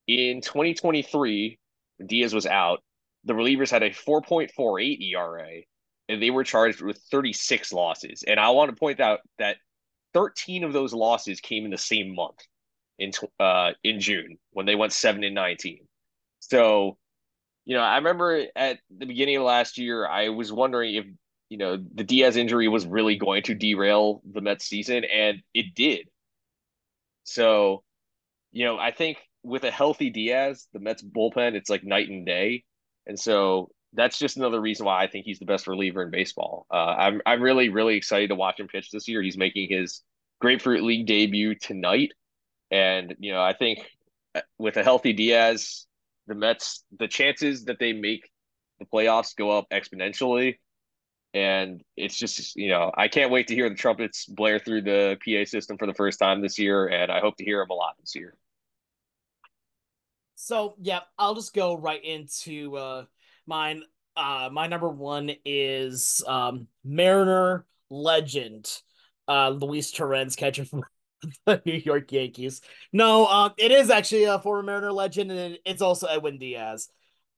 [SPEAKER 3] In 2023, when Diaz was out, the relievers had a 4.48 ERA, and they were charged with 36 losses. And I want to point out that 13 of those losses came in the same month, in June, when they went 7-19. So, I remember at the beginning of last year, I was wondering if the Diaz injury was really going to derail the Mets season, and it did. So, I think with a healthy Diaz, the Mets bullpen, it's like night and day. And so that's just another reason why I think he's the best reliever in baseball. I'm really really excited to watch him pitch this year. He's making his Grapefruit League debut tonight, and I think with a healthy Diaz, the Mets, the chances that they make the playoffs go up exponentially. And it's just, I can't wait to hear the trumpets blare through the PA system for the first time this year, and I hope to hear them a lot this year.
[SPEAKER 2] So yeah, I'll just go right into mine. My number one is Mariner legend, Luis Torrens, catcher from the New York Yankees. No, it is actually a former Mariner legend, and it's also Edwin Diaz.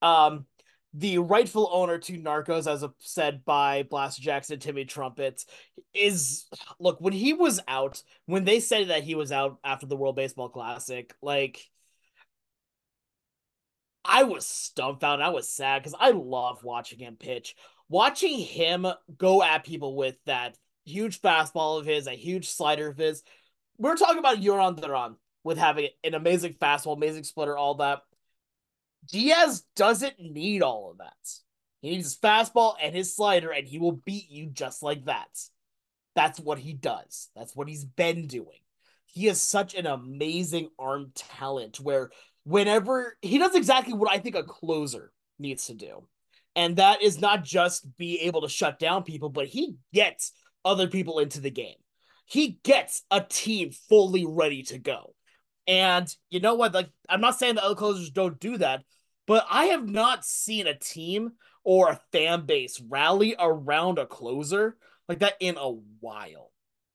[SPEAKER 2] Um, the rightful owner to Narcos, as said by Blaster Jackson, Timmy Trumpet, is look, when he was out, when they said that he was out after the World Baseball Classic, like I was dumbfounded. I was sad because I love watching him pitch. Watching him go at people with that huge fastball of his, a huge slider of his. We're talking about Euron Duran with having an amazing fastball, amazing splitter, all that. Diaz doesn't need all of that. He needs his fastball and his slider, and he will beat you just like that. That's what he does. That's what he's been doing. He is such an amazing arm talent where whenever he does exactly what I think a closer needs to do. And that is not just be able to shut down people, but he gets other people into the game. He gets a team fully ready to go. And you know what? Like, I'm not saying that other closers don't do that, but I have not seen a team or a fan base rally around a closer like that in a while.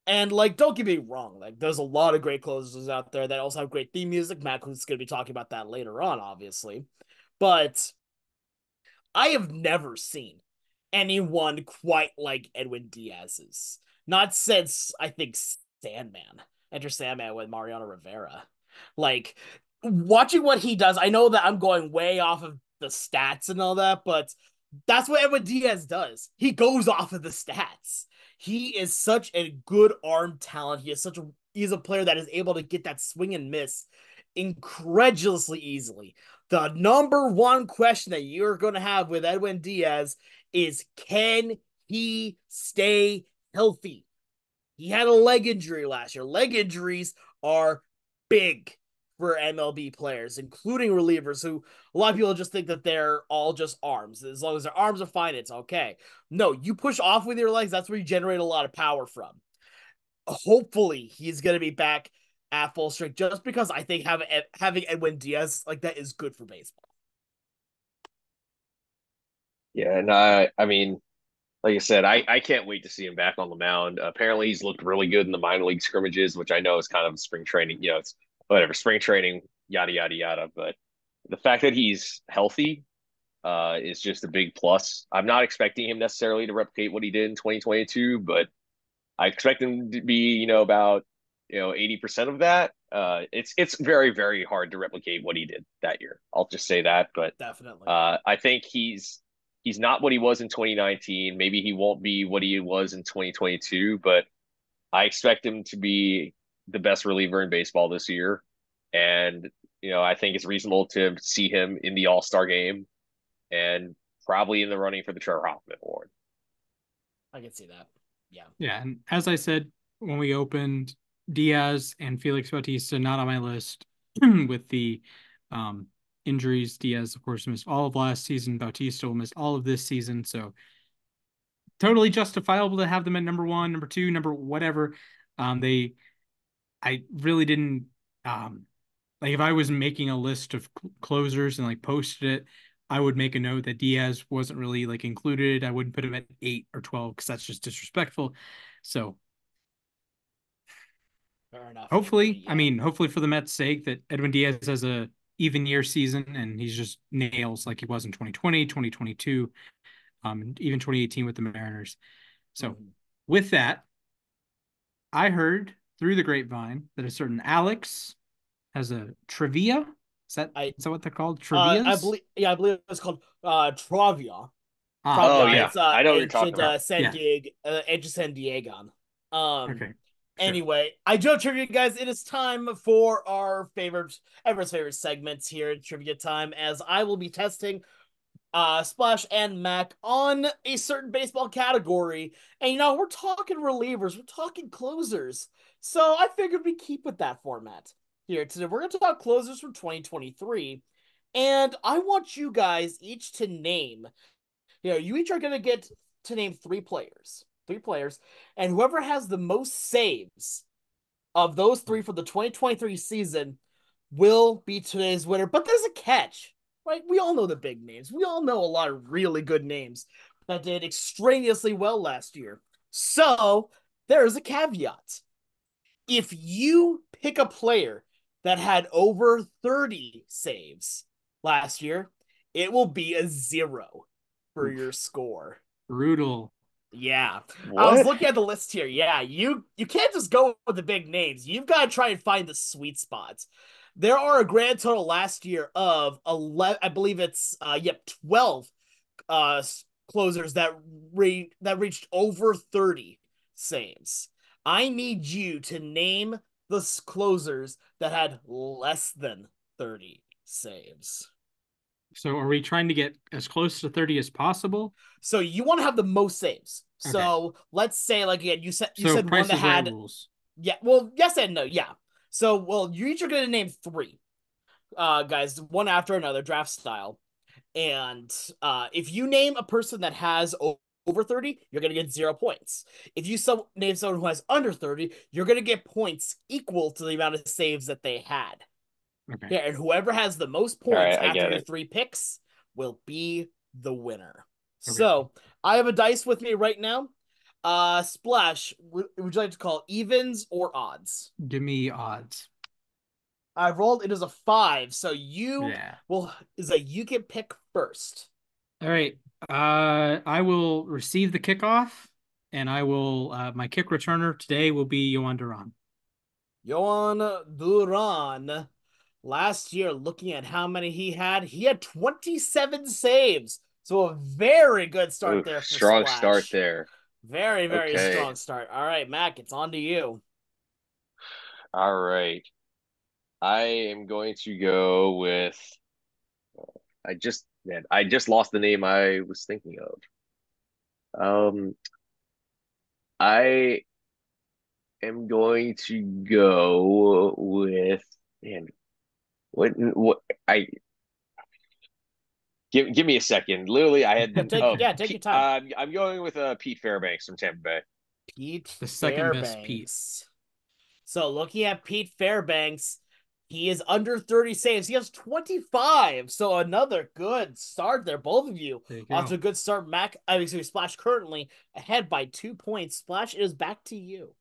[SPEAKER 2] And like, don't get me wrong, like there's a lot of great closers out there that also have great theme music. Matt Clute's gonna be talking about that later on, obviously. But I have never seen anyone quite like Edwin Diaz's. Not since I think Sandman. Enter Sandman with Mariano Rivera. Like watching what he does, I know that I'm going way off of the stats and all that, but that's what Edwin Diaz does. He goes off of the stats. He is such a good arm talent. He's a player that is able to get that swing and miss incredulously easily. The number one question that you're going to have with Edwin Diaz is, can he stay healthy? He had a leg injury last year. Leg injuries are big for MLB players, including relievers, who a lot of people just think that they're all just arms. As long as their arms are fine, it's okay. No, you push off with your legs, that's where you generate a lot of power from. Hopefully, he's going to be back at full strength, just because I think having Edwin Diaz like that is good for baseball.
[SPEAKER 3] Yeah, and I mean, like I said, I can't wait to see him back on the mound. Apparently, he's looked really good in the minor league scrimmages, which I know is kind of spring training. It's whatever spring training, yada yada yada. But the fact that he's healthy is just a big plus. I'm not expecting him necessarily to replicate what he did in 2022, but I expect him to be, about 80% of that. It's very very hard to replicate what he did that year. I'll just say that. But
[SPEAKER 2] Definitely.
[SPEAKER 3] I think he's not what he was in 2019. Maybe he won't be what he was in 2022, but I expect him to be the best reliever in baseball this year. And, I think it's reasonable to see him in the All Star game and probably in the running for the Trevor Hoffman Award.
[SPEAKER 2] I can see that. Yeah.
[SPEAKER 1] Yeah, and as I said when we opened, Diaz and Felix Bautista not on my list with the um, injuries. Diaz, of course, missed all of last season. Bautista will miss all of this season. So totally justifiable to have them at number one, number two, number whatever. I really didn't like if I was making a list of closers and like posted it, I would make a note that Diaz wasn't really like included. I wouldn't put him at 8 or 12 because that's just disrespectful. So
[SPEAKER 2] Fair enough.
[SPEAKER 1] hopefully, I
[SPEAKER 2] Yeah.
[SPEAKER 1] mean, hopefully for the Mets' sake that Edwin Diaz has a even year season and he's just nails like he was in 2020, 2022, even 2018 with the Mariners. So
[SPEAKER 2] Mm-hmm.
[SPEAKER 1] with that, I heard through the grapevine that a certain Alex has a trivia.
[SPEAKER 2] I
[SPEAKER 1] Is that what they're called?
[SPEAKER 2] I
[SPEAKER 1] Trivias?
[SPEAKER 2] believe, yeah, I believe it's called Travia.
[SPEAKER 1] Ah,
[SPEAKER 3] Oh
[SPEAKER 2] Travia.
[SPEAKER 1] okay.
[SPEAKER 3] yeah,
[SPEAKER 2] It's
[SPEAKER 3] I know what you're talking
[SPEAKER 2] ancient
[SPEAKER 3] about.
[SPEAKER 1] Yeah.
[SPEAKER 2] ancient San Diego. Um.
[SPEAKER 1] Okay. Sure.
[SPEAKER 2] Anyway, I do have trivia, guys. It is time for everyone's favorite segments here at Trivia Time, as I will be testing Splash and Mac on a certain baseball category. And we're talking relievers, we're talking closers. So I figured we keep with that format here today. We're going to talk closers from 2023. And I want you guys each to name, you each are going to get to name three players. Three players. And whoever has the most saves of those three for the 2023 season will be today's winner. But there's a catch, right? We all know the big names. We all know a lot of really good names that did extraneously well last year. So there's a caveat. If you pick a player that had over 30 saves last year, it will be a 0 for
[SPEAKER 1] Oof.
[SPEAKER 2] your score.
[SPEAKER 1] Brutal.
[SPEAKER 2] Yeah. I was
[SPEAKER 3] What?
[SPEAKER 2] looking at the list here. Yeah, you can't just go with the big names. You've got to try and find the sweet spots. There are a grand total last year of 11, I believe it's 12 uh closers that reached over 30 saves. I need you to name the closers that had less than 30 saves.
[SPEAKER 1] So are we trying to get as close to 30 as possible?
[SPEAKER 2] So you want to have the most saves.
[SPEAKER 1] Okay.
[SPEAKER 2] So let's say, like, again, you
[SPEAKER 1] So
[SPEAKER 2] said one
[SPEAKER 1] Price
[SPEAKER 2] that
[SPEAKER 1] is Right
[SPEAKER 2] had,
[SPEAKER 1] rules.
[SPEAKER 2] yeah, well, yes and no, yeah. So, well, you each are going to name three, guys, one after another, draft style. And if you name a person that has over 30, you're going to get 0 points. If you name someone who has under 30, you're going to get points equal to the amount of saves that they had.
[SPEAKER 1] Okay.
[SPEAKER 2] Yeah, and whoever has the most
[SPEAKER 3] All
[SPEAKER 2] points
[SPEAKER 3] right, I
[SPEAKER 2] after
[SPEAKER 3] get
[SPEAKER 2] your
[SPEAKER 3] it.
[SPEAKER 2] three picks will be the winner.
[SPEAKER 1] Okay.
[SPEAKER 2] So I have a dice with me right now. Splash, would you like to call evens or odds?
[SPEAKER 1] Give me odds.
[SPEAKER 2] I've rolled it as a 5, so you
[SPEAKER 1] Yeah.
[SPEAKER 2] will is that you can pick first.
[SPEAKER 1] All right. I will receive the kickoff and I will my kick returner today will be Yohan Duran.
[SPEAKER 2] Yohan Duran. Last year, looking at how many he had 27 saves. So a very good start
[SPEAKER 3] Ooh,
[SPEAKER 2] there for
[SPEAKER 3] strong start
[SPEAKER 2] Splash.
[SPEAKER 3] there.
[SPEAKER 2] Very, very
[SPEAKER 3] Okay.
[SPEAKER 2] strong start. All right, Mac, it's on to you.
[SPEAKER 3] All right. I am going to go with I just lost the name I was thinking of. I am going to go with man, what I give me a second. Literally, I had
[SPEAKER 2] Take your time.
[SPEAKER 3] I'm going with Pete Fairbanks from Tampa Bay.
[SPEAKER 2] Pete
[SPEAKER 1] The second best Pete.
[SPEAKER 2] Fairbanks. So looking at Pete Fairbanks, he is under 30 saves. He has 25. So another good start there. Both of you
[SPEAKER 1] There you
[SPEAKER 2] off
[SPEAKER 1] go.
[SPEAKER 2] to a good start. Splash currently ahead by 2 points. Splash, it is back to you.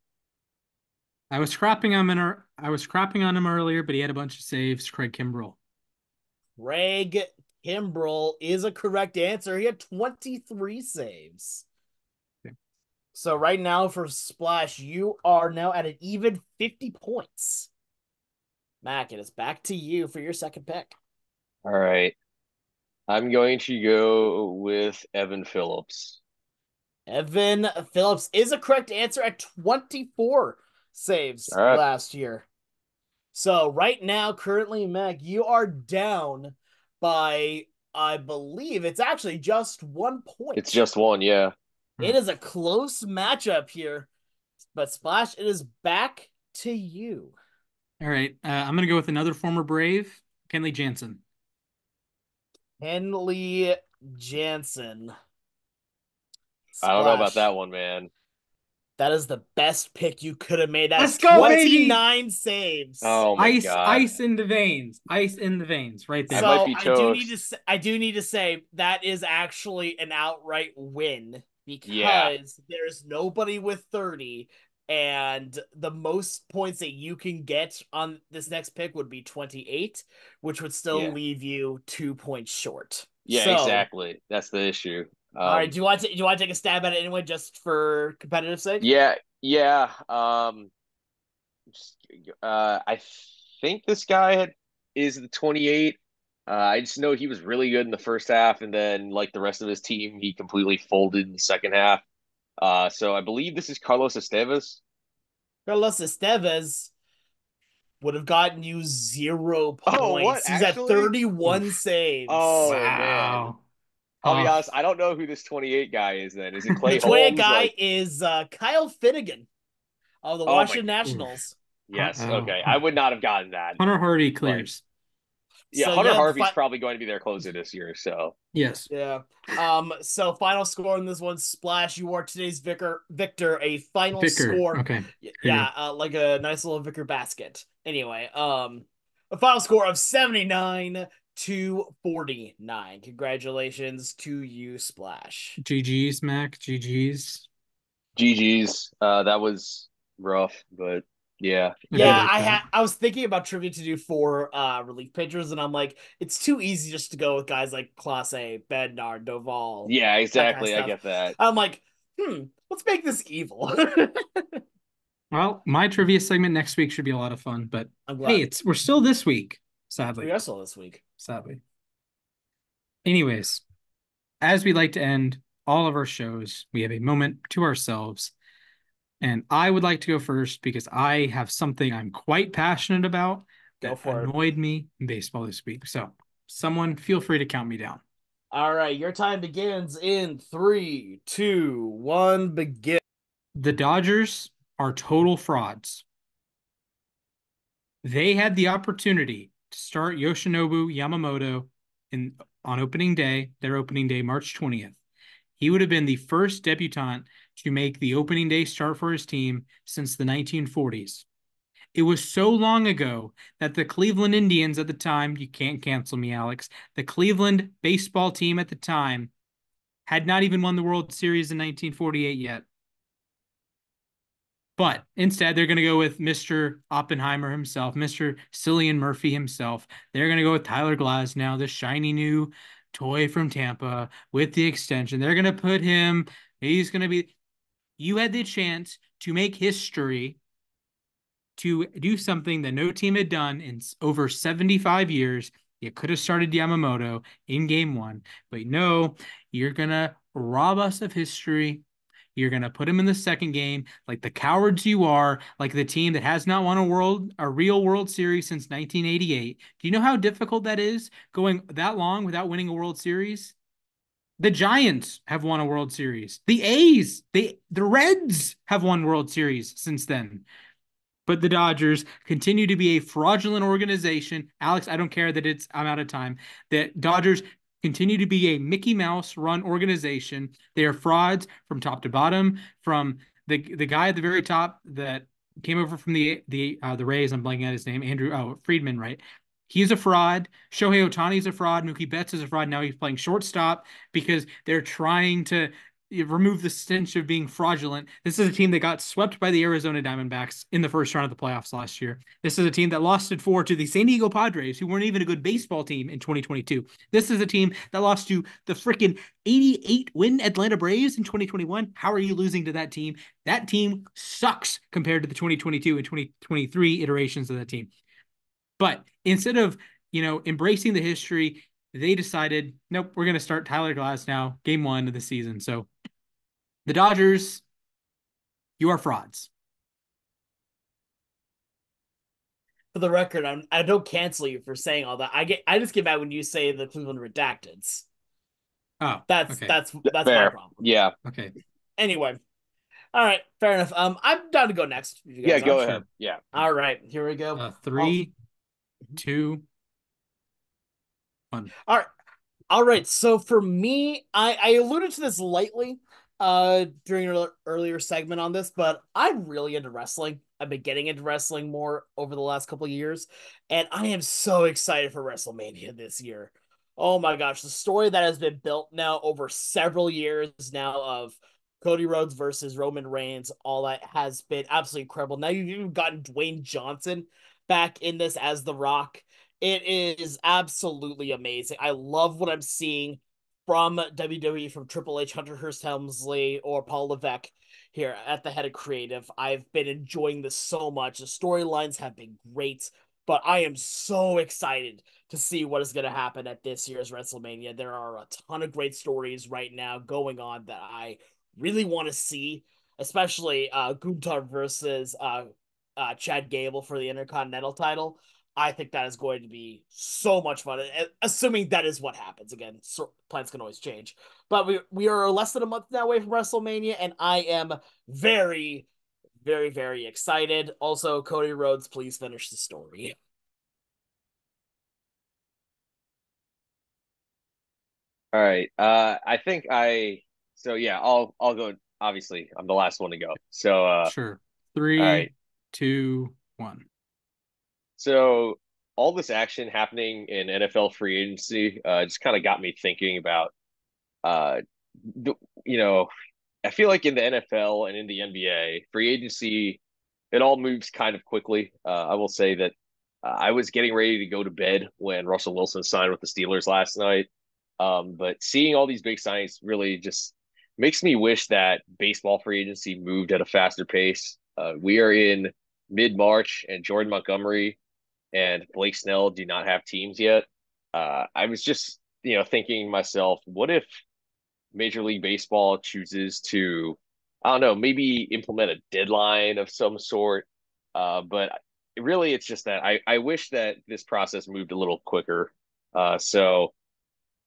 [SPEAKER 1] I was crapping on him earlier, but he had a bunch of saves. Craig Kimbrell.
[SPEAKER 2] Greg Kimbrell is a correct answer. He had 23 saves.
[SPEAKER 1] Okay.
[SPEAKER 2] So right now for Splash, you are now at an even 50 points. Mac, it is back to you for your second pick.
[SPEAKER 3] All right. I'm going to go with Evan Phillips.
[SPEAKER 2] Evan Phillips is a correct answer at 24 saves
[SPEAKER 3] All right.
[SPEAKER 2] last year. So right now, currently, Mac, you are down by, I believe it's actually just 1 point.
[SPEAKER 3] It's just one, yeah.
[SPEAKER 2] It is a close matchup here, but Splash, it is back to you.
[SPEAKER 1] All right. I'm going to go with another former Brave, Kenley Jansen.
[SPEAKER 2] Henley Jansen.
[SPEAKER 3] I don't know about
[SPEAKER 2] Splash.
[SPEAKER 3] that one, man.
[SPEAKER 2] That is the best pick you could have made. That is
[SPEAKER 1] Let's go, baby!
[SPEAKER 2] 29 saves.
[SPEAKER 3] Oh my God.
[SPEAKER 1] Ice in the veins. Ice in the veins, right
[SPEAKER 3] I
[SPEAKER 1] there.
[SPEAKER 3] might
[SPEAKER 2] So
[SPEAKER 3] be
[SPEAKER 2] I
[SPEAKER 3] toast.
[SPEAKER 2] do need to say that is actually an outright win
[SPEAKER 3] Yeah,
[SPEAKER 2] because there's nobody with 30 and the most points that you can get on this next pick would be 28, which would still
[SPEAKER 3] yeah,
[SPEAKER 2] leave you 2 points short.
[SPEAKER 3] yeah,
[SPEAKER 2] So,
[SPEAKER 3] exactly. That's the issue.
[SPEAKER 2] all right, do you want to take a stab at it anyway just for competitive sake?
[SPEAKER 3] Yeah, yeah. I think this guy is the 28. I just know he was really good in the first half, and then like the rest of his team, he completely folded in the second half. So I believe this is Carlos Estevez.
[SPEAKER 2] Carlos Estevez would have gotten you 0
[SPEAKER 3] Oh, what?
[SPEAKER 2] points. He's at
[SPEAKER 3] Actually?
[SPEAKER 2] 31
[SPEAKER 1] Oof.
[SPEAKER 2] saves.
[SPEAKER 3] Oh man.
[SPEAKER 1] Wow.
[SPEAKER 3] I'll be honest,
[SPEAKER 1] Tough.
[SPEAKER 3] I don't know who this 28 guy is then. Is it
[SPEAKER 2] The
[SPEAKER 3] Clay
[SPEAKER 2] 28
[SPEAKER 3] Holmes?
[SPEAKER 2] guy
[SPEAKER 3] Like,
[SPEAKER 2] is Kyle Finnegan of the
[SPEAKER 3] oh my
[SPEAKER 2] Washington
[SPEAKER 3] God.
[SPEAKER 1] Oof.
[SPEAKER 2] Nationals.
[SPEAKER 3] Yes,
[SPEAKER 1] Oh.
[SPEAKER 3] okay. I would not have gotten that.
[SPEAKER 1] Hunter Hardy
[SPEAKER 3] But
[SPEAKER 1] clears.
[SPEAKER 3] yeah,
[SPEAKER 2] So
[SPEAKER 3] Hunter
[SPEAKER 2] yeah,
[SPEAKER 3] Harvey's probably going to be their closer this year. So
[SPEAKER 1] Yes.
[SPEAKER 2] yeah. So final score in this one, Splash. You are today's Victor. A final
[SPEAKER 1] Vicar.
[SPEAKER 2] score,
[SPEAKER 1] Okay. Here you
[SPEAKER 2] yeah, like a nice little Vicar basket. Anyway, a final score of 79 to 49. Congratulations to you, Splash.
[SPEAKER 1] go. GG's, Mac. GG's.
[SPEAKER 3] GG's. That was rough, but yeah,
[SPEAKER 1] It'd be
[SPEAKER 2] Yeah,
[SPEAKER 1] like that.
[SPEAKER 2] I was thinking about trivia to do for relief pitchers, and I'm like, it's too easy just to go with guys like Clase, Bednar, Doval,
[SPEAKER 3] yeah,
[SPEAKER 2] that kind of
[SPEAKER 3] exactly. I
[SPEAKER 2] stuff.
[SPEAKER 3] get that.
[SPEAKER 2] I'm like, let's make this evil.
[SPEAKER 1] Well, my trivia segment next week should be a lot of fun, but
[SPEAKER 2] I'm
[SPEAKER 1] hey,
[SPEAKER 2] glad
[SPEAKER 1] we're still this week,
[SPEAKER 2] we
[SPEAKER 1] sadly.
[SPEAKER 2] are still this week.
[SPEAKER 1] Sadly. Anyways, as we like to end all of our shows, we have a moment to ourselves. And I would like to go first because I have something I'm quite passionate about
[SPEAKER 2] Go
[SPEAKER 1] that
[SPEAKER 2] for it.
[SPEAKER 1] annoyed me in baseball this week. So, someone feel free to count me down.
[SPEAKER 2] All right, your time begins in 3, 2, 1, begin.
[SPEAKER 1] The Dodgers are total frauds. They had the opportunity to start Yoshinobu Yamamoto on opening day, their opening day, March 20th. He would have been the first debutant to make the opening day start for his team since the 1940s. It was so long ago that the Cleveland Indians at the time, you can't cancel me, Alex, the Cleveland baseball team at the time had not even won the World Series in 1948 yet. But instead, they're going to go with Mr. Oppenheimer himself, Mr. Cillian Murphy himself. They're going to go with Tyler Glasnow, the shiny new toy from Tampa with the extension. They're going to put him, he's going to be, you had the chance to make history to do something that no team had done in over 75 years. You could have started Yamamoto in game one, but no, you're going to rob us of history. You're going to put him in the second game like the cowards you are, like the team that has not won a real World Series since 1988. Do you know how difficult that is going that long without winning a World Series? The Giants have won a World Series. The A's, the Reds have won World Series since then. But the Dodgers continue to be a fraudulent organization. Alex, I don't care that I'm out of time. The Dodgers continue to be a Mickey Mouse run organization. They are frauds from top to bottom. From the guy at the very top that came over from the Rays, I'm blanking out his name, Andrew Friedman, right? He's a fraud. Shohei Ohtani is a fraud. Mookie Betts is a fraud. Now he's playing shortstop because they're trying to remove the stench of being fraudulent. This is a team that got swept by the Arizona Diamondbacks in the first round of the playoffs last year. This is a team that lost at 4 to the San Diego Padres, who weren't even a good baseball team in 2022. This is a team that lost to the freaking 88 win Atlanta Braves in 2021. How are you losing to that team? That team sucks compared to the 2022 and 2023 iterations of that team. But instead of, embracing the history, they decided, nope, we're going to start Tyler Glasnow game one of the season. So the Dodgers, you are frauds.
[SPEAKER 2] For the record, I don't cancel you for saying all that. I just get mad when you say the Cleveland Redacteds.
[SPEAKER 1] Oh,
[SPEAKER 2] That's
[SPEAKER 1] okay.
[SPEAKER 2] that's that's my
[SPEAKER 3] Fair.
[SPEAKER 2] problem.
[SPEAKER 3] Yeah.
[SPEAKER 1] Okay.
[SPEAKER 2] Anyway, all right, fair enough. I'm down to go next. If you
[SPEAKER 3] Yeah,
[SPEAKER 2] guys
[SPEAKER 3] go
[SPEAKER 2] are.
[SPEAKER 3] ahead. Yeah.
[SPEAKER 2] All right, here we go.
[SPEAKER 1] 3, 2, 1.
[SPEAKER 2] All right. All right. So for me, I alluded to this lightly during an earlier segment on this, but I'm really into wrestling. I've been getting into wrestling more over the last couple of years, and I am so excited for WrestleMania this year. Oh my gosh, the story that has been built now over several years now of Cody Rhodes versus Roman Reigns, all that has been absolutely incredible. Now you've even gotten Dwayne Johnson back in this as The Rock. It is absolutely amazing. I love what I'm seeing from WWE, from Triple H, Hunter Hearst Helmsley, or Paul Levesque here at the head of creative. I've been enjoying this so much. The storylines have been great, but I am so excited to see what is going to happen at this year's WrestleMania. There are a ton of great stories right now going on that I really want to see, especially Gunther versus Chad Gable for the Intercontinental title. I think that is going to be so much fun, assuming that is what happens. Again, plans can always change, but we are less than a month now away from WrestleMania, and I am very, very, very excited. Also, Cody Rhodes, please finish the story.
[SPEAKER 3] All right. I think so yeah, I'll go. Obviously, I'm the last one to go. So
[SPEAKER 1] Sure.
[SPEAKER 3] all
[SPEAKER 1] 3,
[SPEAKER 3] right.
[SPEAKER 1] 2, 1.
[SPEAKER 3] So all this action happening in NFL free agency just kind of got me thinking about uh the, you know, I feel like in the NFL and in the NBA, free agency, it all moves kind of quickly. I will say that I was getting ready to go to bed when Russell Wilson signed with the Steelers last night. But seeing all these big signings really just makes me wish that baseball free agency moved at a faster pace. We are in mid-March, and Jordan Montgomery and Blake Snell do not have teams yet. I was just, thinking myself, what if Major League Baseball chooses to, I don't know, maybe implement a deadline of some sort. But really, it's just that I wish that this process moved a little quicker. So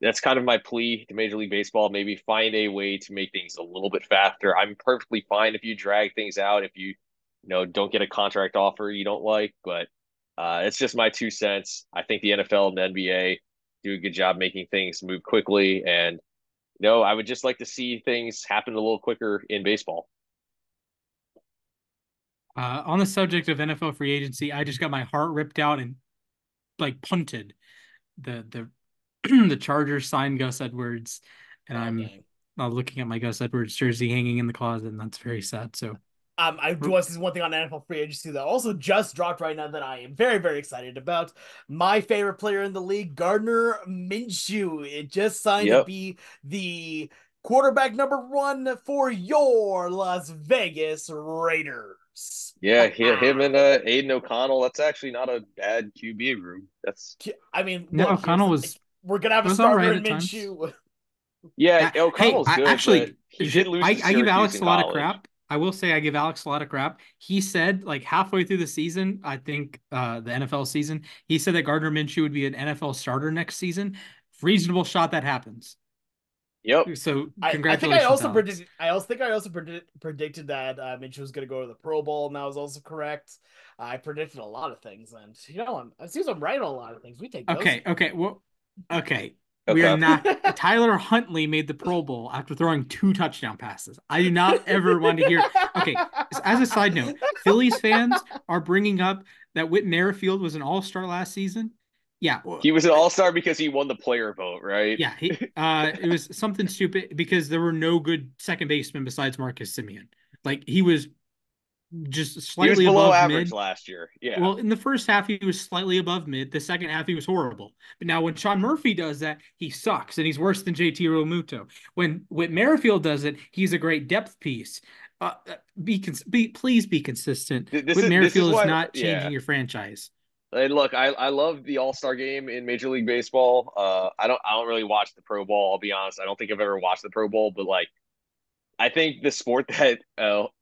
[SPEAKER 3] that's kind of my plea to Major League Baseball. Maybe find a way to make things a little bit faster. I'm perfectly fine if you drag things out, if you don't get a contract offer you don't like, but it's just my 2 cents. I think the NFL and the NBA do a good job making things move quickly, and no, I would just like to see things happen a little quicker in baseball.
[SPEAKER 1] On the subject of NFL free agency, I just got my heart ripped out and like punted. The the Chargers signed Gus Edwards, and
[SPEAKER 2] Oh
[SPEAKER 1] I'm
[SPEAKER 2] dang.
[SPEAKER 1] looking at my Gus Edwards jersey hanging in the closet, and that's very sad. So
[SPEAKER 2] I do want to see one thing on NFL free agency that also just dropped right now that I am very, very excited about. My favorite player in the league, Gardner Minshew. It just signed to
[SPEAKER 3] Yep.
[SPEAKER 2] be the quarterback number 1 for your Las Vegas Raiders.
[SPEAKER 3] Yeah, him and Aiden O'Connell. That's actually not a bad QB room. That's
[SPEAKER 2] I mean,
[SPEAKER 1] No,
[SPEAKER 2] look, here's
[SPEAKER 1] O'Connell
[SPEAKER 2] the thing.
[SPEAKER 1] was
[SPEAKER 2] We're gonna have a
[SPEAKER 1] was all
[SPEAKER 2] starter
[SPEAKER 1] right
[SPEAKER 2] in
[SPEAKER 1] at times.
[SPEAKER 2] Minshew.
[SPEAKER 3] yeah,
[SPEAKER 1] Hey,
[SPEAKER 3] O'Connell's
[SPEAKER 1] I
[SPEAKER 3] good, but
[SPEAKER 1] actually
[SPEAKER 3] he did lose to
[SPEAKER 1] I give
[SPEAKER 3] Syracuse
[SPEAKER 1] Alex
[SPEAKER 3] in
[SPEAKER 1] a lot of
[SPEAKER 3] college.
[SPEAKER 1] crap. I will say I give Alex a lot of crap. He said like halfway through the season, I think the NFL season, he said that Gardner Minshew would be an NFL starter next season. Reasonable shot that happens.
[SPEAKER 3] Yep.
[SPEAKER 1] So
[SPEAKER 2] I think I
[SPEAKER 1] congratulations,
[SPEAKER 2] also
[SPEAKER 1] Alex.
[SPEAKER 2] predicted that Minshew was gonna go to the Pro Bowl, and that was also correct. I predicted a lot of things, and it seems I'm right on a lot of things. We take those.
[SPEAKER 1] Okay, well, okay. We are
[SPEAKER 3] Okay.
[SPEAKER 1] not. Tyler Huntley made the Pro Bowl after throwing 2 touchdown passes. I do not ever want to hear. Okay, as a side note, Phillies fans are bringing up that Whit Merrifield was an All-Star last season. Yeah, well,
[SPEAKER 3] He was an all-star because he won the player vote, right?
[SPEAKER 1] yeah, it was something stupid because there were no good second basemen besides Marcus Simeon. Like he was just
[SPEAKER 3] He was
[SPEAKER 1] slightly
[SPEAKER 3] below
[SPEAKER 1] above
[SPEAKER 3] average
[SPEAKER 1] mid.
[SPEAKER 3] last year. Yeah.
[SPEAKER 1] Well, in the first half, he was slightly above mid. The second half, he was horrible. But now, when Sean Murphy does that, he sucks and he's worse than JT Realmuto. When Whit Merrifield does it, he's a great depth piece. Please be consistent.
[SPEAKER 3] This
[SPEAKER 1] Whit
[SPEAKER 3] is
[SPEAKER 1] Merrifield is
[SPEAKER 3] why,
[SPEAKER 1] not
[SPEAKER 3] yeah.
[SPEAKER 1] changing your franchise.
[SPEAKER 3] And look, I love the All-Star game in Major League Baseball. I don't really watch the Pro Bowl, I'll be honest. I don't think I've ever watched the Pro Bowl, but like I think the sport that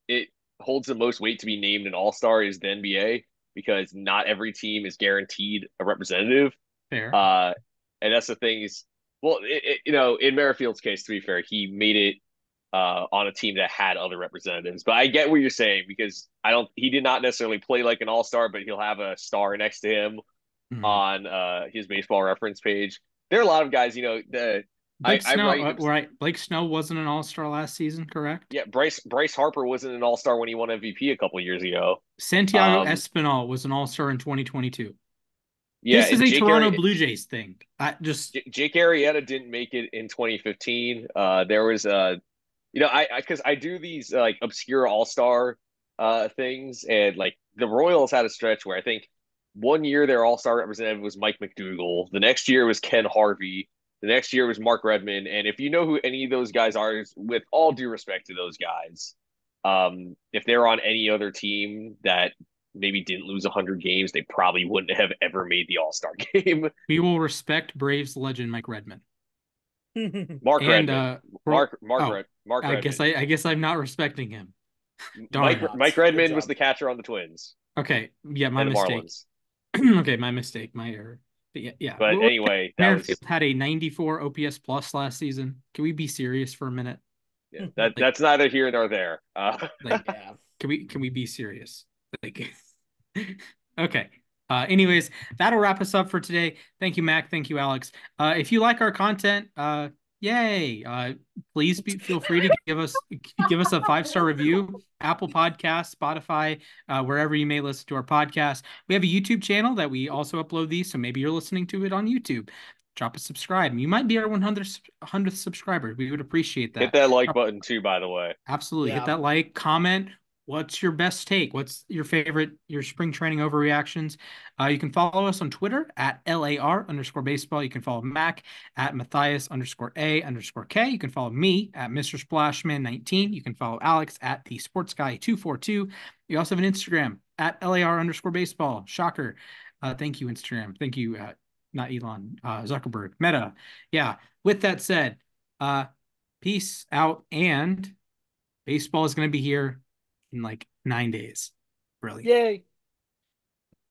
[SPEAKER 3] it holds the most weight to be named an All-Star is the NBA because not every team is guaranteed a representative.
[SPEAKER 1] Fair.
[SPEAKER 3] Uh, and that's the thing is, well, in Merrifield's case, to be fair, he made it on a team that had other representatives. But I get what you're saying because he did not necessarily play like an all-star, but he'll have a star next to him
[SPEAKER 1] Hmm.
[SPEAKER 3] on his baseball reference page. There are a lot of guys,
[SPEAKER 1] Blake
[SPEAKER 3] I
[SPEAKER 1] Snow,
[SPEAKER 3] write,
[SPEAKER 1] right? Blake Snow wasn't an All Star last season, correct?
[SPEAKER 3] yeah, Bryce Harper wasn't an all-star when he won MVP a couple years ago.
[SPEAKER 1] Santiago
[SPEAKER 3] Um,
[SPEAKER 1] Espinal was an All Star in 2022.
[SPEAKER 3] yeah,
[SPEAKER 1] This is
[SPEAKER 3] and
[SPEAKER 1] a Toronto Blue Jays thing. I just
[SPEAKER 3] Jake Arrieta didn't make it in 2015. There was I because I do these like obscure all star things, and like the Royals had a stretch where I think one year their all star representative was Mike McDougal. The next year was Ken Harvey. The next year was Mark Redmond. And if you know who any of those guys are, with all due respect to those guys, if they're on any other team that maybe didn't lose 100 games, they probably wouldn't have ever made the All Star game.
[SPEAKER 1] we will respect Braves legend Mike Redmond.
[SPEAKER 3] Mark
[SPEAKER 1] And
[SPEAKER 3] Redmond, Mark Redmond.
[SPEAKER 1] I guess I'm not respecting him.
[SPEAKER 2] Why
[SPEAKER 1] Darn.
[SPEAKER 3] Mike
[SPEAKER 2] not? Good
[SPEAKER 3] Redmond was
[SPEAKER 2] job.
[SPEAKER 3] the catcher on the Twins
[SPEAKER 1] Okay, yeah, my
[SPEAKER 3] and the
[SPEAKER 1] mistake.
[SPEAKER 3] Marlins.
[SPEAKER 1] Okay, my mistake, my error. But yeah.
[SPEAKER 3] But anyway, that
[SPEAKER 1] Merrifield
[SPEAKER 3] was
[SPEAKER 1] had a 94 OPS plus last season. Can we be serious for a minute?
[SPEAKER 3] yeah.
[SPEAKER 1] Like,
[SPEAKER 3] That's neither here nor there.
[SPEAKER 1] like,
[SPEAKER 2] Yeah.
[SPEAKER 1] can we be serious? Like, okay. Anyways, that'll wrap us up for today. Thank you, Mac. Thank you, Alex. If you like our content, yay. Please feel free to give us a 5-star review. Apple Podcasts, Spotify, wherever you may listen to our podcast. We have a YouTube channel that we also upload these, so maybe you're listening to it on YouTube. Drop a subscribe. You might be our 100th subscriber. We would appreciate
[SPEAKER 3] Hit
[SPEAKER 1] that.
[SPEAKER 3] that like button too, by the way.
[SPEAKER 1] Absolutely. Hit
[SPEAKER 2] Yeah.
[SPEAKER 1] that like, comment. What's your best take? What's your favorite, your spring training overreactions? You can follow us on Twitter at LAR_baseball. You can follow Mac at Matthias_A_K. You can follow me at Mr. Splashman19. You can follow Alex at the Sports Guy 242. We also have an Instagram at LAR_baseball. Shocker. Thank you, Instagram. Thank you, not Elon, Zuckerberg, Meta. Yeah. With that said, peace out, and baseball is going to be here in like 9 days. Brilliant.
[SPEAKER 2] Yay.